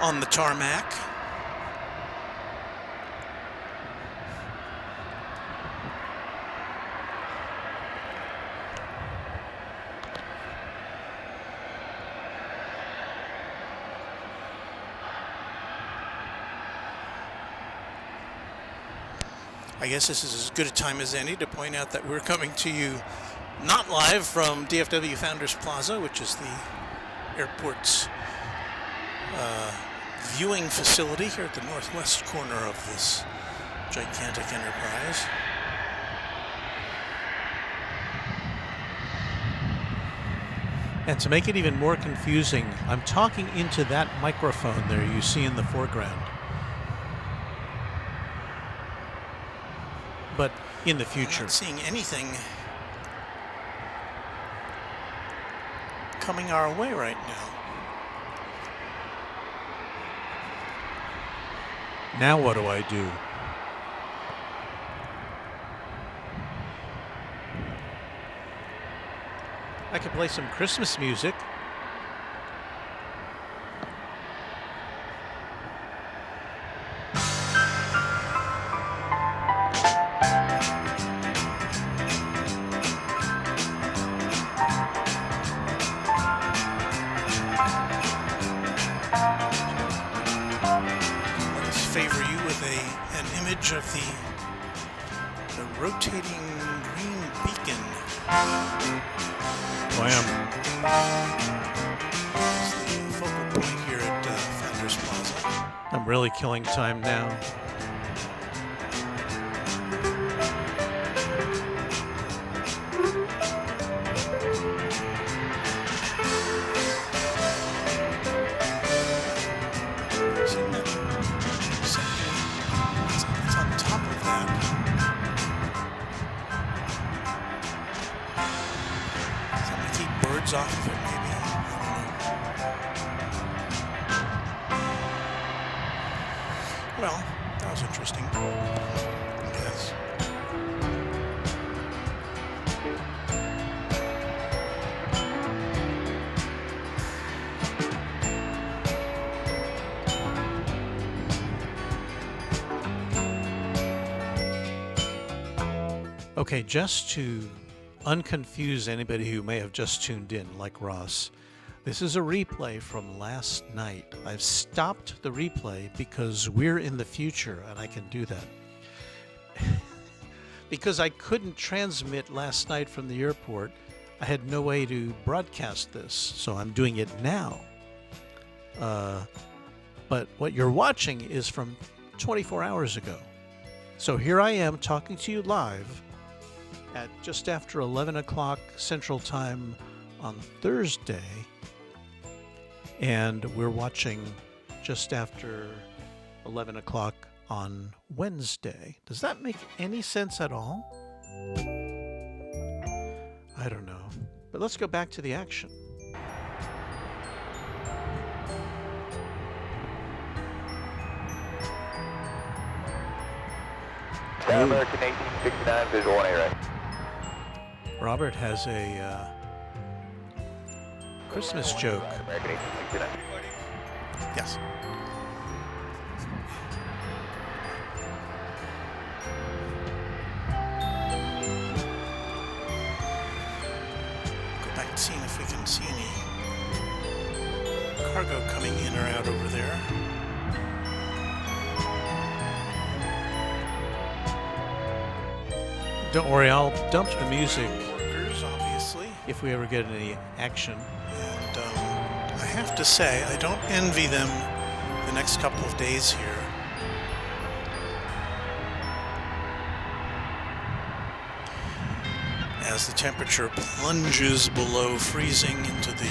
on the tarmac. I guess this is as good a time as any to point out that we're coming to you not live from DFW Founders Plaza, which is the airport's viewing facility here at the northwest corner of this gigantic enterprise. And to make it even more confusing, I'm talking into that microphone there you see in the foreground. But in the I'm future. not seeing anything coming our way right now. Now what do I do? I could play some Christmas music. Favor you with an image of the rotating green beacon. Wham. It's the focal point here at Founders Plaza. I'm really killing time now. It's on top of that. Something to keep birds off of it, maybe. I don't know. Well, that was interesting. Yes. Okay, just to unconfuse anybody who may have just tuned in, like Ross, this is a replay from last night. I've stopped the replay because we're in the future and I can do that. Because I couldn't transmit last night from the airport, I had no way to broadcast this, so I'm doing it now. But what you're watching is from 24 hours ago. So here I am talking to you live at just after 11 o'clock Central Time on Thursday, and we're watching just after 11 o'clock on Wednesday. Does that make any sense at all? I don't know. But let's go back to the action. American 1869, visual on A-right. Robert has a Christmas joke. American 1869. Yes. Go back and see if we can see any cargo coming in or out over there. Don't worry, I'll dump the music Workers, obviously. if we ever get any action. And I have to say, I don't envy them the next couple of days here. As the temperature plunges below freezing into the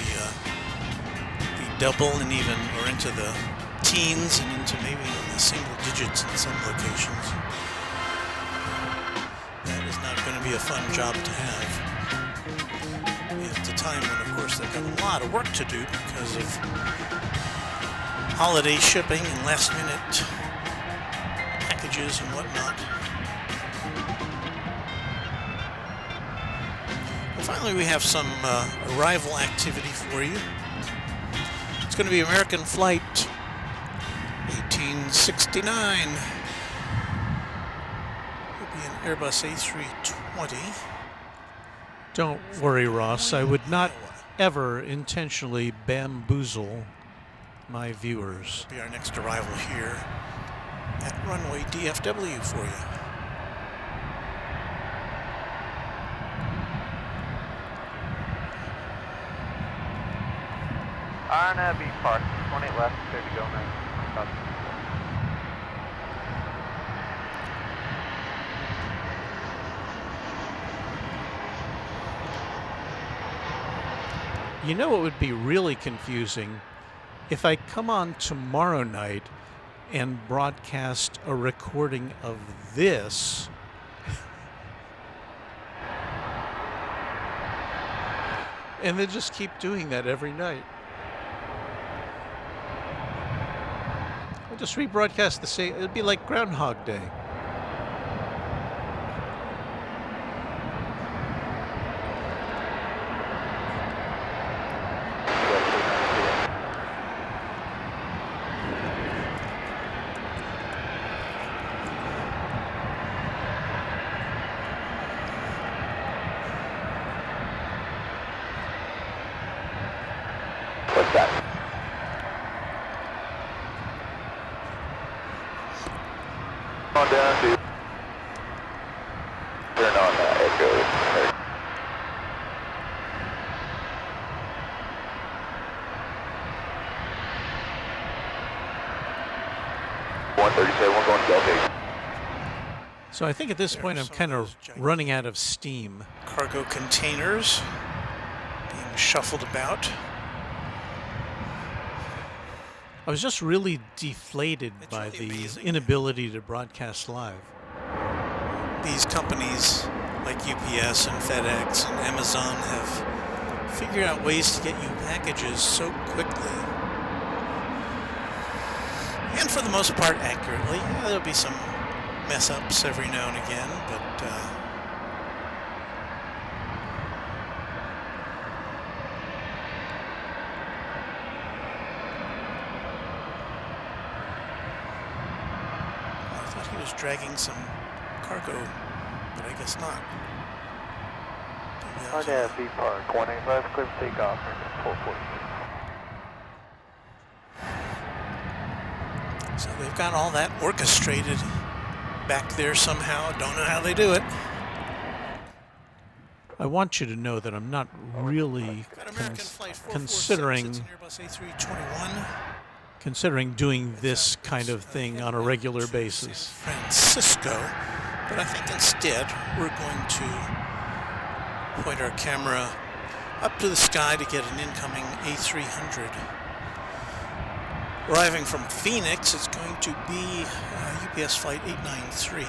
double and even, or into the teens and into maybe the single digits in some locations. That is not going to be a fun job to have. At a time when, of course, they've got a lot of work to do because of holiday shipping and last-minute packages and whatnot. Well, finally, we have some arrival activity for you. It's going to be American Flight 1869. It'll be an Airbus A320. Don't worry, Ross. I would not ever intentionally bamboozle my viewers. It'll be our next arrival here at Runway DFW for you. RNB park, 28 left, 30 go now. You know what would be really confusing? If I come on tomorrow night and broadcast a recording of this, and then just keep doing that every night. Just rebroadcast the same. It'd be like Groundhog Day. What's that? On down to turn on Echo. 137, we're going to Delta. So I think at this point I'm kind of running out of steam. Cargo containers being shuffled about. I was just really deflated by really the amazing. inability to broadcast live. These companies like UPS and FedEx and Amazon have figured out ways to get you packages so quickly. And for the most part accurately. Yeah, there'll be some mess ups every now and again, but I thought he was dragging some cargo, but I guess not. Maybe that was a- RDF Park 185, clear for takeoff, 446. So they've got all that orchestrated back there somehow. Don't know how they do it. I want you to know that I'm not really Got American Flight 446, considering it's an Airbus A321. considering doing this kind of thing on a regular To basis. San Francisco, but I think instead we're going to point our camera up to the sky to get an incoming A300. Arriving from Phoenix, it's going to be UPS Flight 893.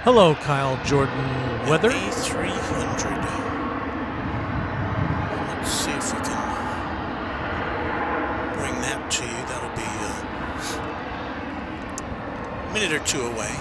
Hello, Kyle Jordan Weather. A300. Let's see if we can bring that to you. That'll be a minute or two away.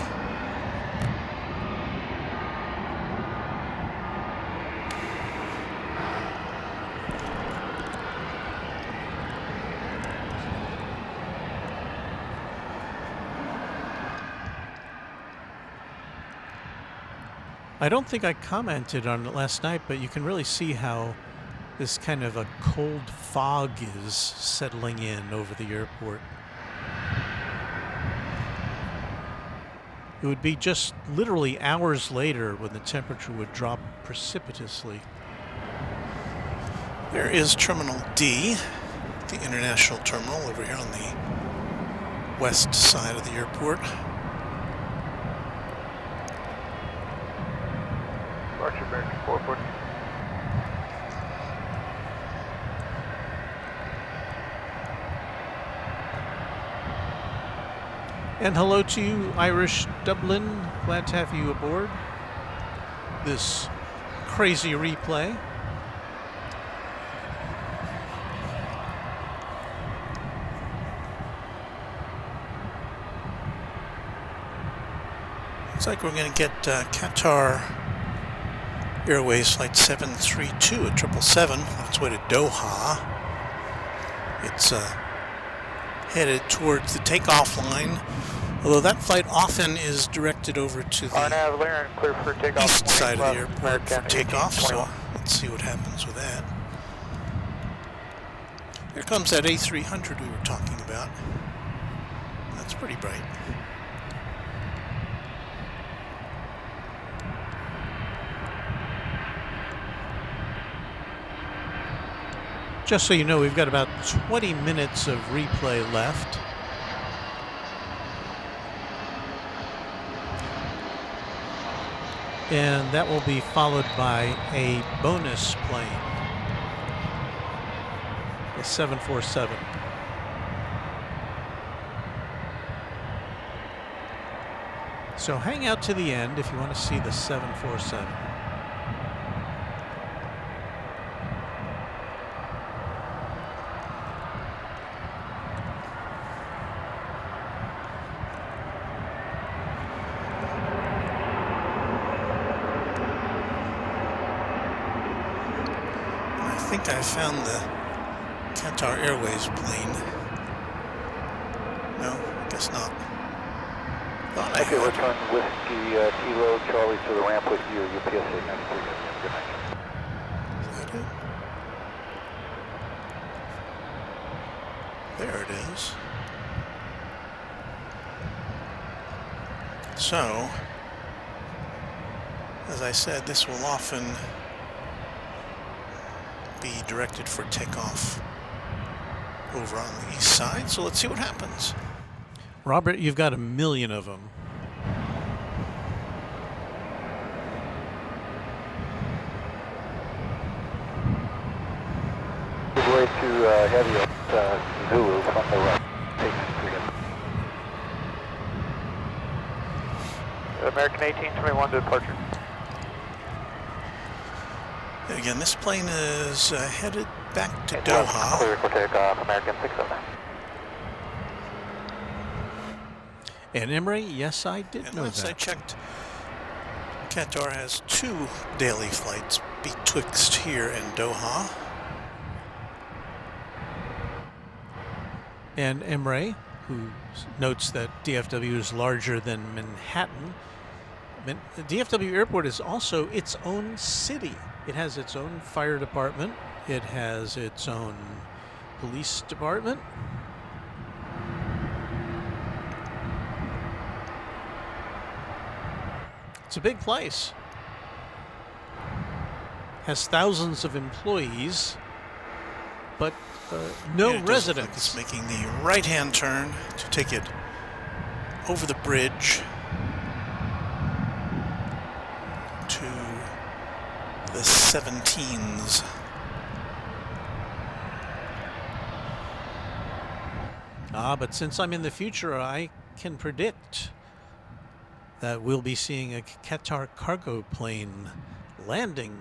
I don't think I commented on it last night, but you can really see how this kind of a cold fog is settling in over the airport. It would be just literally hours later when the temperature would drop precipitously. There is Terminal D, the international terminal over here on the west side of the airport. Departure American 440. And hello to you, Irish Dublin. Glad to have you aboard this crazy replay. Looks like we're going to get Qatar Airways Flight 732 at 777 on its way to Doha. It's headed towards the takeoff line, although that flight often is directed over to the RNAV Laren, clear for takeoff. east side of the Left, airport for American takeoff, so 1821. let's see what happens with that. Here comes that A300 we were talking about. That's pretty bright. Just so you know, we've got about 20 minutes of replay left. And that will be followed by a bonus plane, the 747. So hang out to the end if you want to see the 747. think I found the Qatar Airways plane. No, I guess not. Thought I Okay, had. return Whiskey Kilo Charlie to the ramp with you, UPS 893. Good night. Is that it? There it is. So, as I said, this will often be directed for takeoff over on the east side. So let's see what happens. Robert, you've got a million of them. Good way to heavy up Zulu from the right. American 1821 to departure. And again, this plane is headed back to Clear Doha. for takeoff, American 609. And Emery, yes, I did And know last I that. checked, Qatar has 2 daily flights betwixt here and Doha. And Emery, who notes that DFW is larger than Manhattan. The DFW Airport is also its own city. It has its own fire department. It has its own police department. It's a big place. Has thousands of employees, but no Yeah, it does look like residents. it's making the right-hand turn to take it over the bridge to the 17s. But since I'm in the future, I can predict that we'll be seeing a Qatar cargo plane landing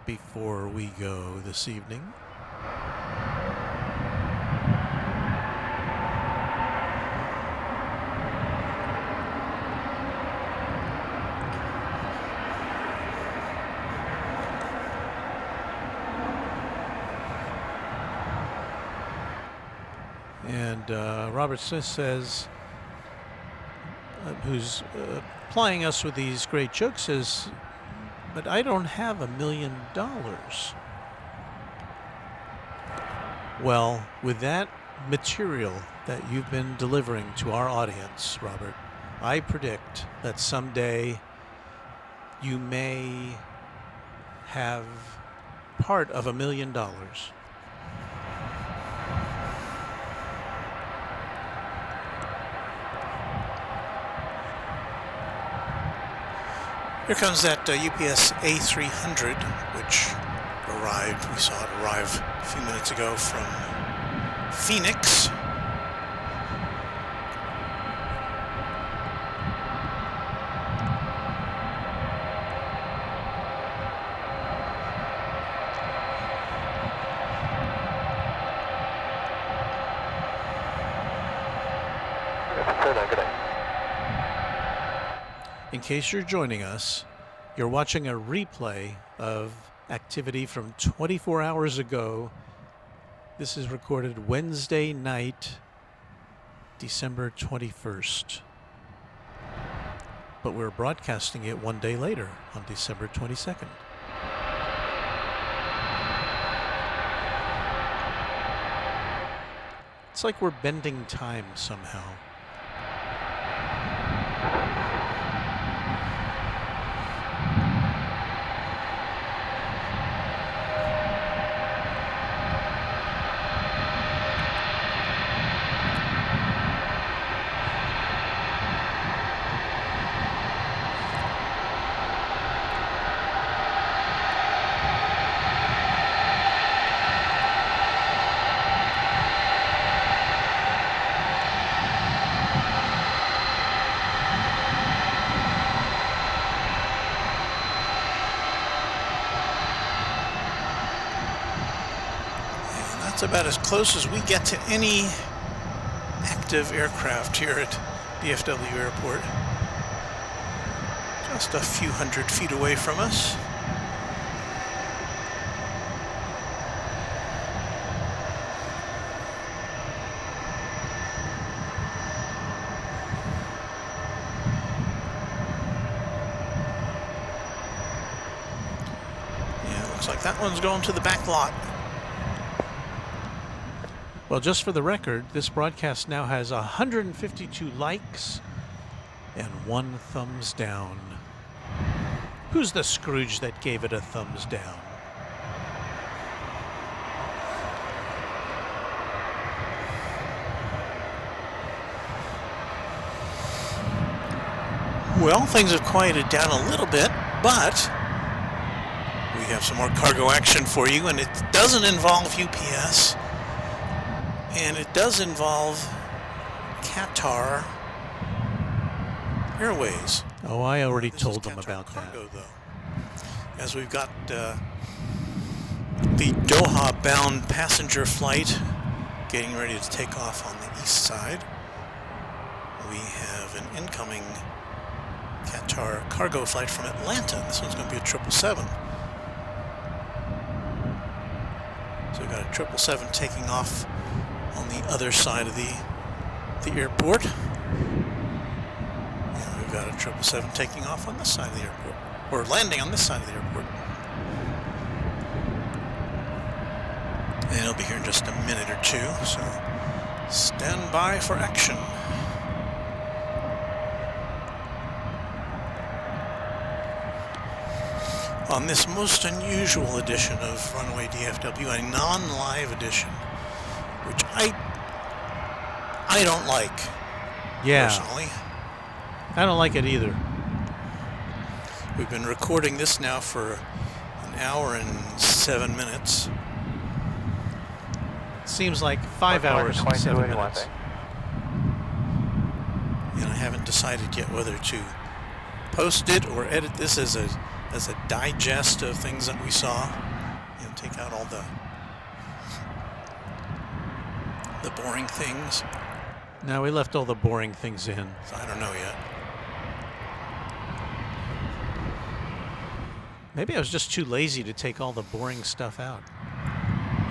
before we go this evening. And Robert Smith says, who's plying us with these great jokes, says, but I don't have $1 million. Well, with that material that you've been delivering to our audience, Robert, I predict that someday you may have part of $1 million. Here comes that UPS A300, which arrived. We saw it arrive a few minutes ago from Phoenix. Good day. In case you're joining us, you're watching a replay of activity from 24 hours ago. This is recorded Wednesday night, December 21st. But we're broadcasting it one day later on December 22nd. It's like we're bending time somehow. That's about as close as we get to any active aircraft here at DFW Airport. Just a few hundred feet away from us. Looks like that one's going to the back lot. Well, just for the record, this broadcast now has 152 likes and 1 thumbs down. Who's the Scrooge that gave it a thumbs down? Well, things have quieted down a little bit, but we have some more cargo action for you, and it doesn't involve UPS, and it does involve Qatar Airways. Oh, I already This told is them Qatar about cargo, that. though, as we've got the Doha-bound passenger flight getting ready to take off on the east side. We have an incoming Qatar cargo flight from Atlanta. This one's going to be a 777. So we've got a 777 taking off on the other side of the airport. And we've got a 777 taking off on this side of the airport, or landing on this side of the airport. And it'll be here in just a minute or two, so stand by for action. On this most unusual edition of Runway DFW, a non-live edition, which I don't like, Yeah, personally. I don't like it either. We've been recording this now for an hour and 7 minutes. Seems like 5 hours and 7 minutes. And I haven't decided yet whether to post it or edit this as a digest of things that we saw. You know, take out all the boring things. No, we left all the boring things in. So I don't know yet. Maybe I was just too lazy to take all the boring stuff out.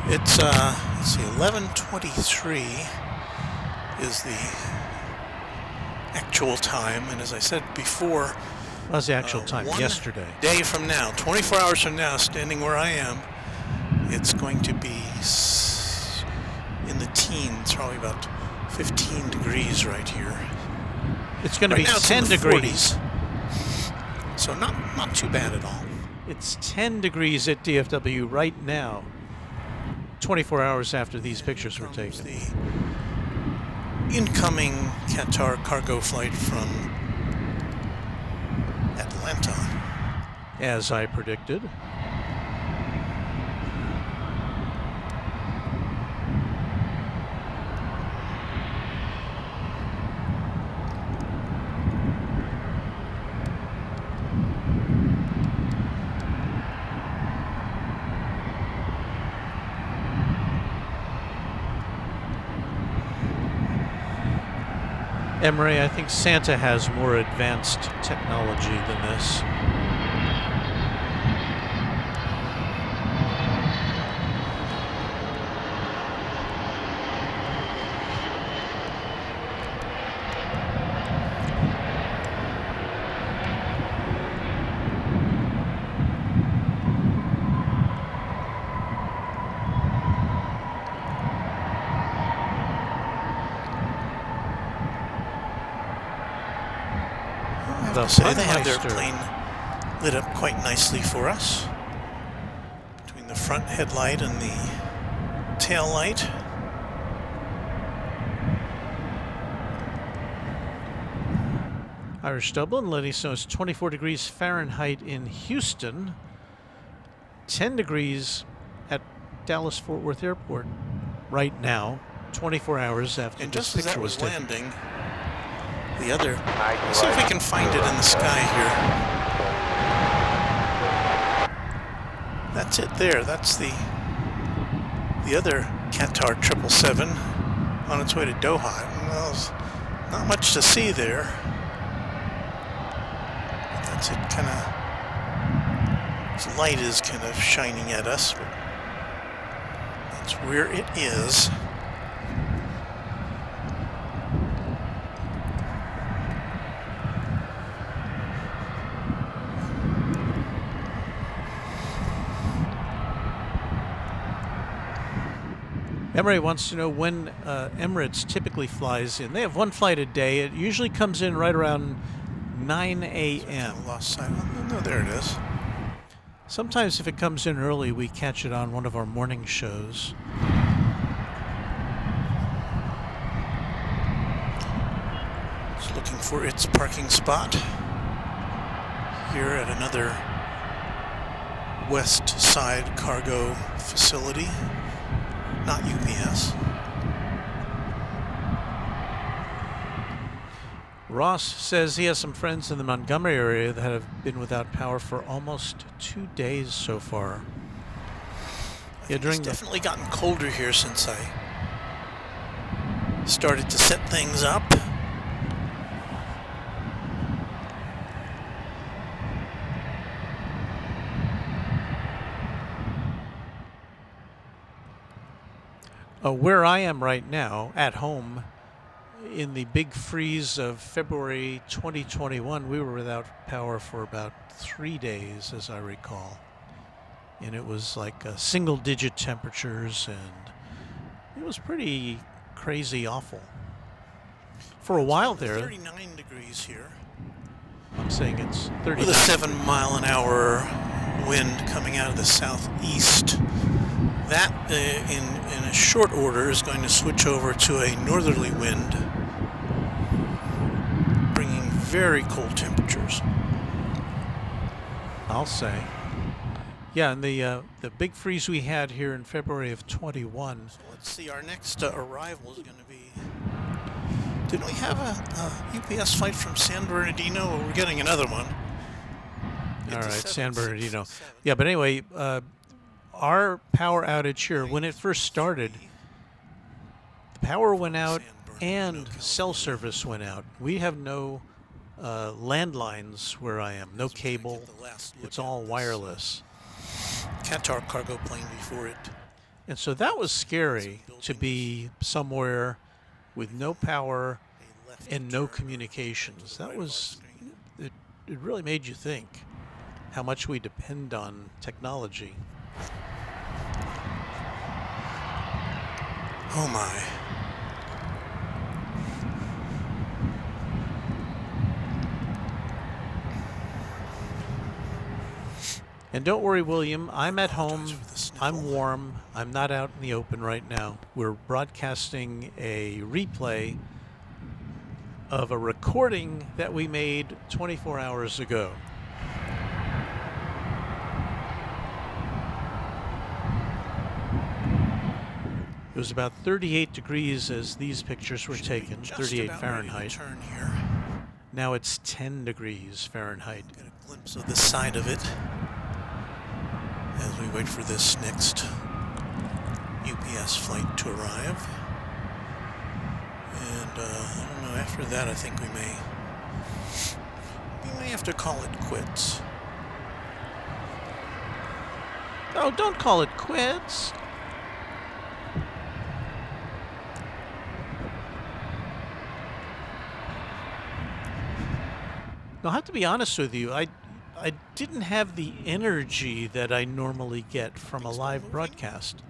It's let's see, 11:23 is the actual time, and as I said before, What was the actual time? one Yesterday. day from now, 24 hours from now, standing where I am, it's going to be in the teens, probably about 15 degrees right here. It's going to Right be now it's in 10 the degrees. 40s. So not too bad at all. It's 10 degrees at DFW right now, 24 hours after these pictures were Comes taken. the incoming Qatar cargo flight from Atlanta. As I predicted. Emery, I think Santa has more advanced technology than this. The Say they have their Funmeister. plane lit up quite nicely for us. Between the front headlight and the tail light. Irish Dublin letting us know it's 24 degrees Fahrenheit in Houston, 10 degrees at Dallas Fort Worth Airport right now, 24 hours after And this just as picture that was was taken. landing, the other, let's see if we can find it in the sky here. That's it there. That's the other Qatar 777 on its way to Doha. Well, there's not much to see there. But that's it, kind of, its light is kind of shining at us. But that's where it is. Emery wants to know when Emirates typically flies in. They have one flight a day. It usually comes in right around 9 a.m. Lost sight. Oh, no, there it is. Sometimes if it comes in early, we catch it on one of our morning shows. It's looking for its parking spot here at another West Side cargo facility, not UPS. Ross says he has some friends in the Montgomery area that have been without power for almost 2 days so far. Yeah, It's definitely gotten colder here since I started to set things up. Where I am right now, at home, in the big freeze of February 2021, we were without power for about 3 days, as I recall. And it was like single-digit temperatures, and it was pretty crazy awful. For a while there... 39 degrees here. I'm saying it's 39. With a 7-mile-an-hour wind coming out of the southeast. That, in a short order, is going to switch over to a northerly wind, bringing very cold temperatures. I'll say. Yeah, and the big freeze we had here in February of 21. So let's see, our next arrival is going to be... Didn't we have a UPS flight from San Bernardino, or we're getting another one? All right, San Bernardino. Yeah, but anyway... our power outage here, when it first started, the power went out and cell service went out. We have no landlines where I am, no cable. It's all wireless. Qatar cargo plane before it. And so that was scary, to be somewhere with no power and no communications. That was, it really made you think how much we depend on technology. Oh my. And don't worry, William, I'm at home, I'm warm, I'm not out in the open right now. We're broadcasting a replay of a recording that we made 24 hours ago. It was about 38 degrees as these pictures were taken, 38 Fahrenheit. Turn here. Now it's 10 degrees Fahrenheit. Get a glimpse of the side of it as we wait for this next UPS flight to arrive. And I don't know, after that I think we may have to call it quits. Oh, don't call it quits. I'll have to be honest with you. I didn't have the energy that I normally get from a live broadcast.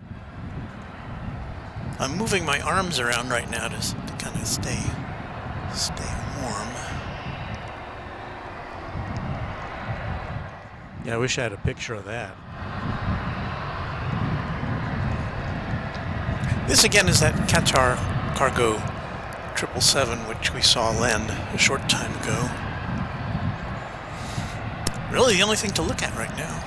I'm moving my arms around right now to kind of stay warm. Yeah, I wish I had a picture of that. This again is that Qatar cargo 777, which we saw land a short time ago. Really the only thing to look at right now.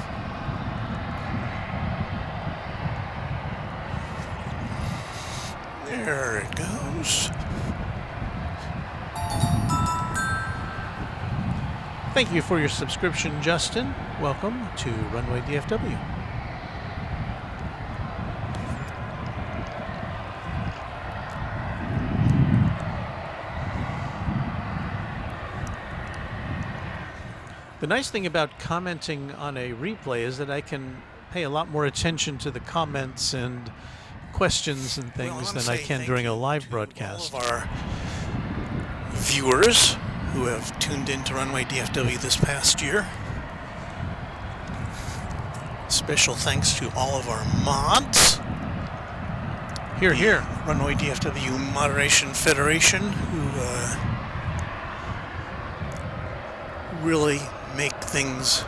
There it goes. Thank you for your subscription, Justin. Welcome to Runway DFW. The nice thing about commenting on a replay is that I can pay a lot more attention to the comments and questions and things than I can during a live broadcast. All of our viewers who have tuned into Runway DFW this past year. Special thanks to all of our mods. Here, here. Runway DFW Moderation Federation, who really make things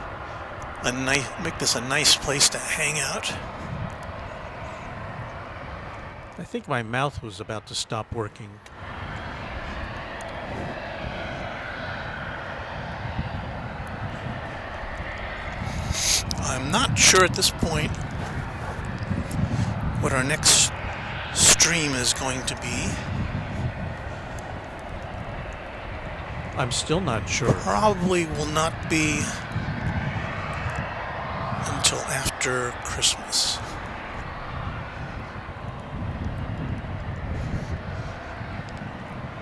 make this a nice place to hang out. I think my mouth was about to stop working. I'm not sure at this point what our next stream is going to be. I'm still not sure. Probably will not be until after Christmas.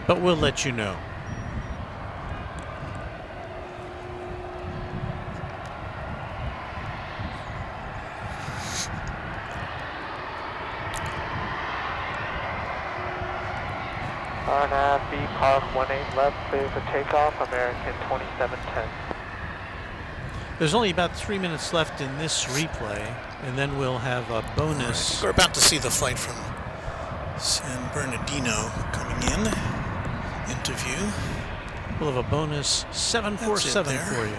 But we'll let you know. RNAV B Park 18 left, clear for takeoff, American 2710. There's only about 3 minutes left in this replay, and then we'll have a bonus. We're about to see the flight from San Bernardino coming into view. We'll have a bonus 747 That's it there. for you.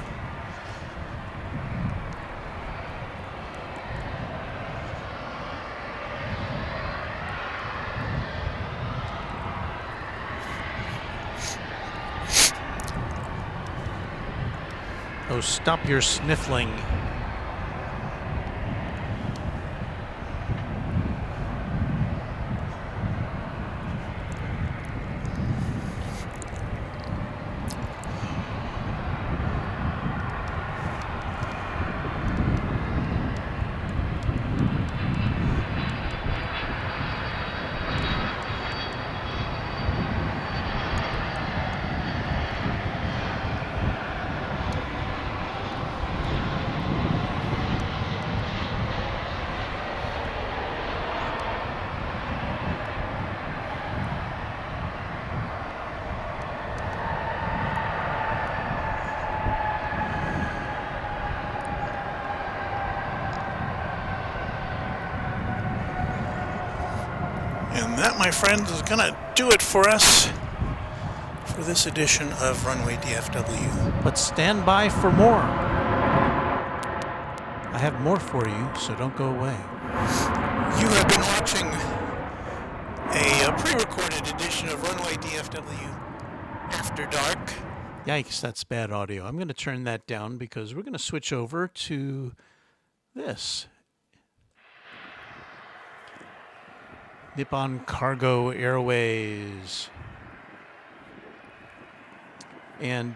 Oh, stop your sniffling. And that, my friends, is going to do it for us for this edition of Runway DFW. But stand by for more. I have more for you, so don't go away. You have been watching a pre-recorded edition of Runway DFW After Dark. Yikes, that's bad audio. I'm going to turn that down because we're going to switch over to this. Nippon Cargo Airways. And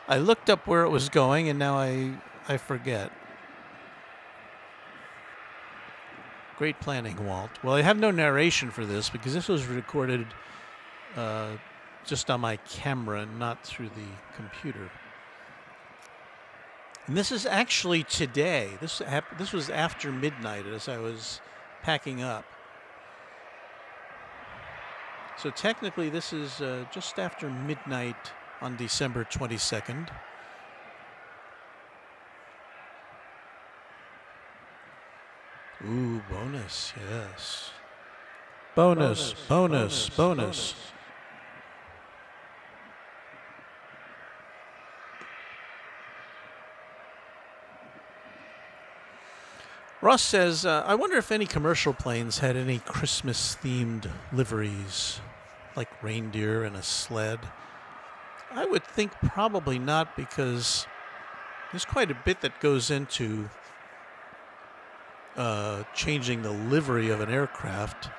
I looked up where it was going, and now I forget. Great planning, Walt. Well, I have no narration for this because this was recorded just on my camera, not through the computer. And this is actually today. This was after midnight as I was packing up. So technically this is just after midnight on December 22nd. Ooh, bonus, yes. Bonus. Ross says, I wonder if any commercial planes had any Christmas-themed liveries, like reindeer and a sled. I would think probably not, because there's quite a bit that goes into changing the livery of an aircraft.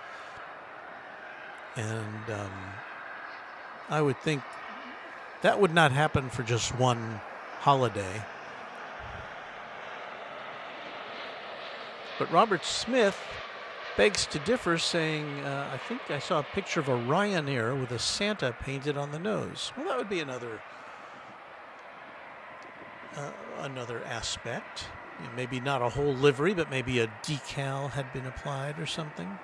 And I would think that would not happen for just one holiday. But Robert Smith begs to differ, saying, I think I saw a picture of a Ryanair with a Santa painted on the nose. Well, that would be another aspect. You know, maybe not a whole livery, but maybe a decal had been applied or something.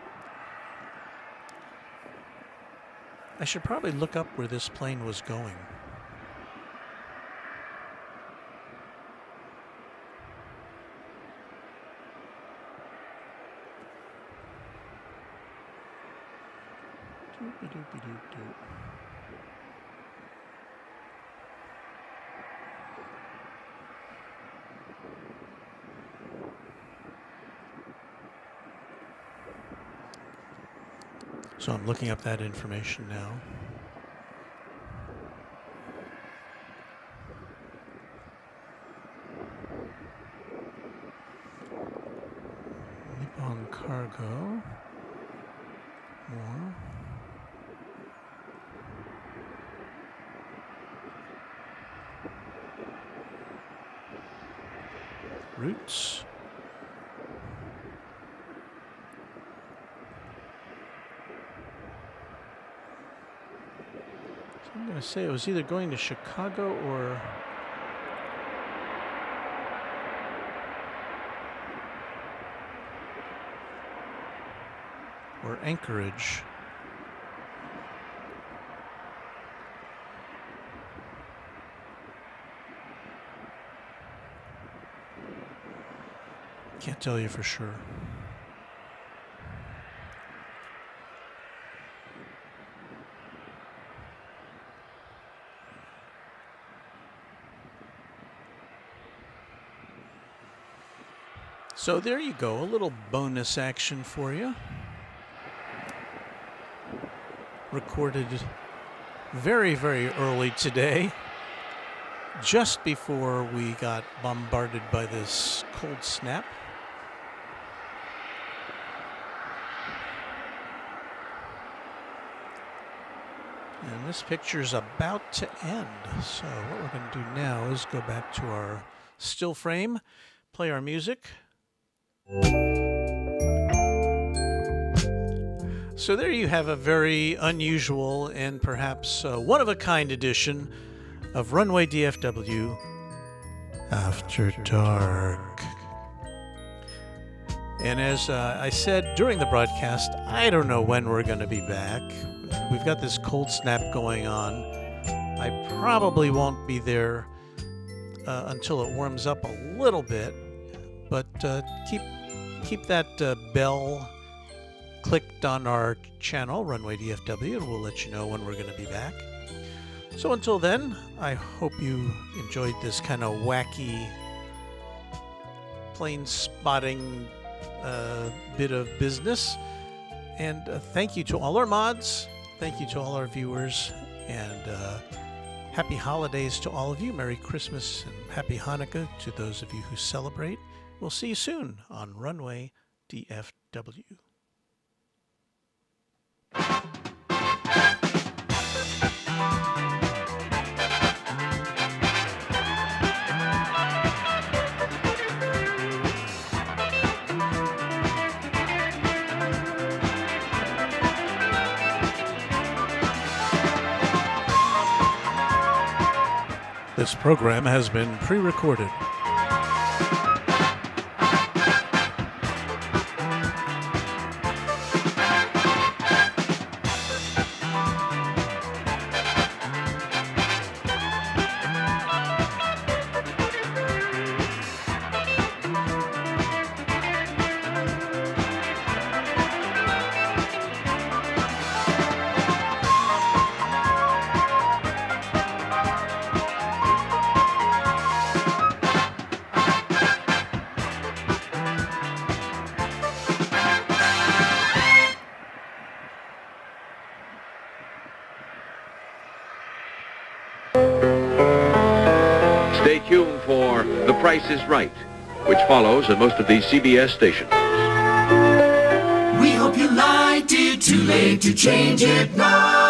I should probably look up where this plane was going. Doop-a-doop-a-doop-doop. So I'm looking up that information now. Nippon Cargo. More. Routes. So I'm going to say it was either going to Chicago or Anchorage. Can't tell you for sure. So there you go, a little bonus action for you. Recorded very, very early today, just before we got bombarded by this cold snap. And this picture's about to end. So what we're going to do now is go back to our still frame, play our music. So there you have a very unusual and perhaps one-of-a-kind edition of Runway DFW After Dark. And as I said during the broadcast, I don't know when we're going to be back. We've got this cold snap going on. I probably won't be there until it warms up a little bit. But keep that bell clicked on our channel, Runway DFW, and we'll let you know when we're going to be back. So until then, I hope you enjoyed this kind of wacky plane spotting bit of business. And thank you to all our mods. Thank you to all our viewers. And happy holidays to all of you. Merry Christmas and Happy Hanukkah to those of you who celebrate. We'll see you soon on Runway DFW. This program has been pre-recorded. Stay tuned for The Price is Right, which follows at most of these CBS stations. We hope you liked it. Too late to change it now.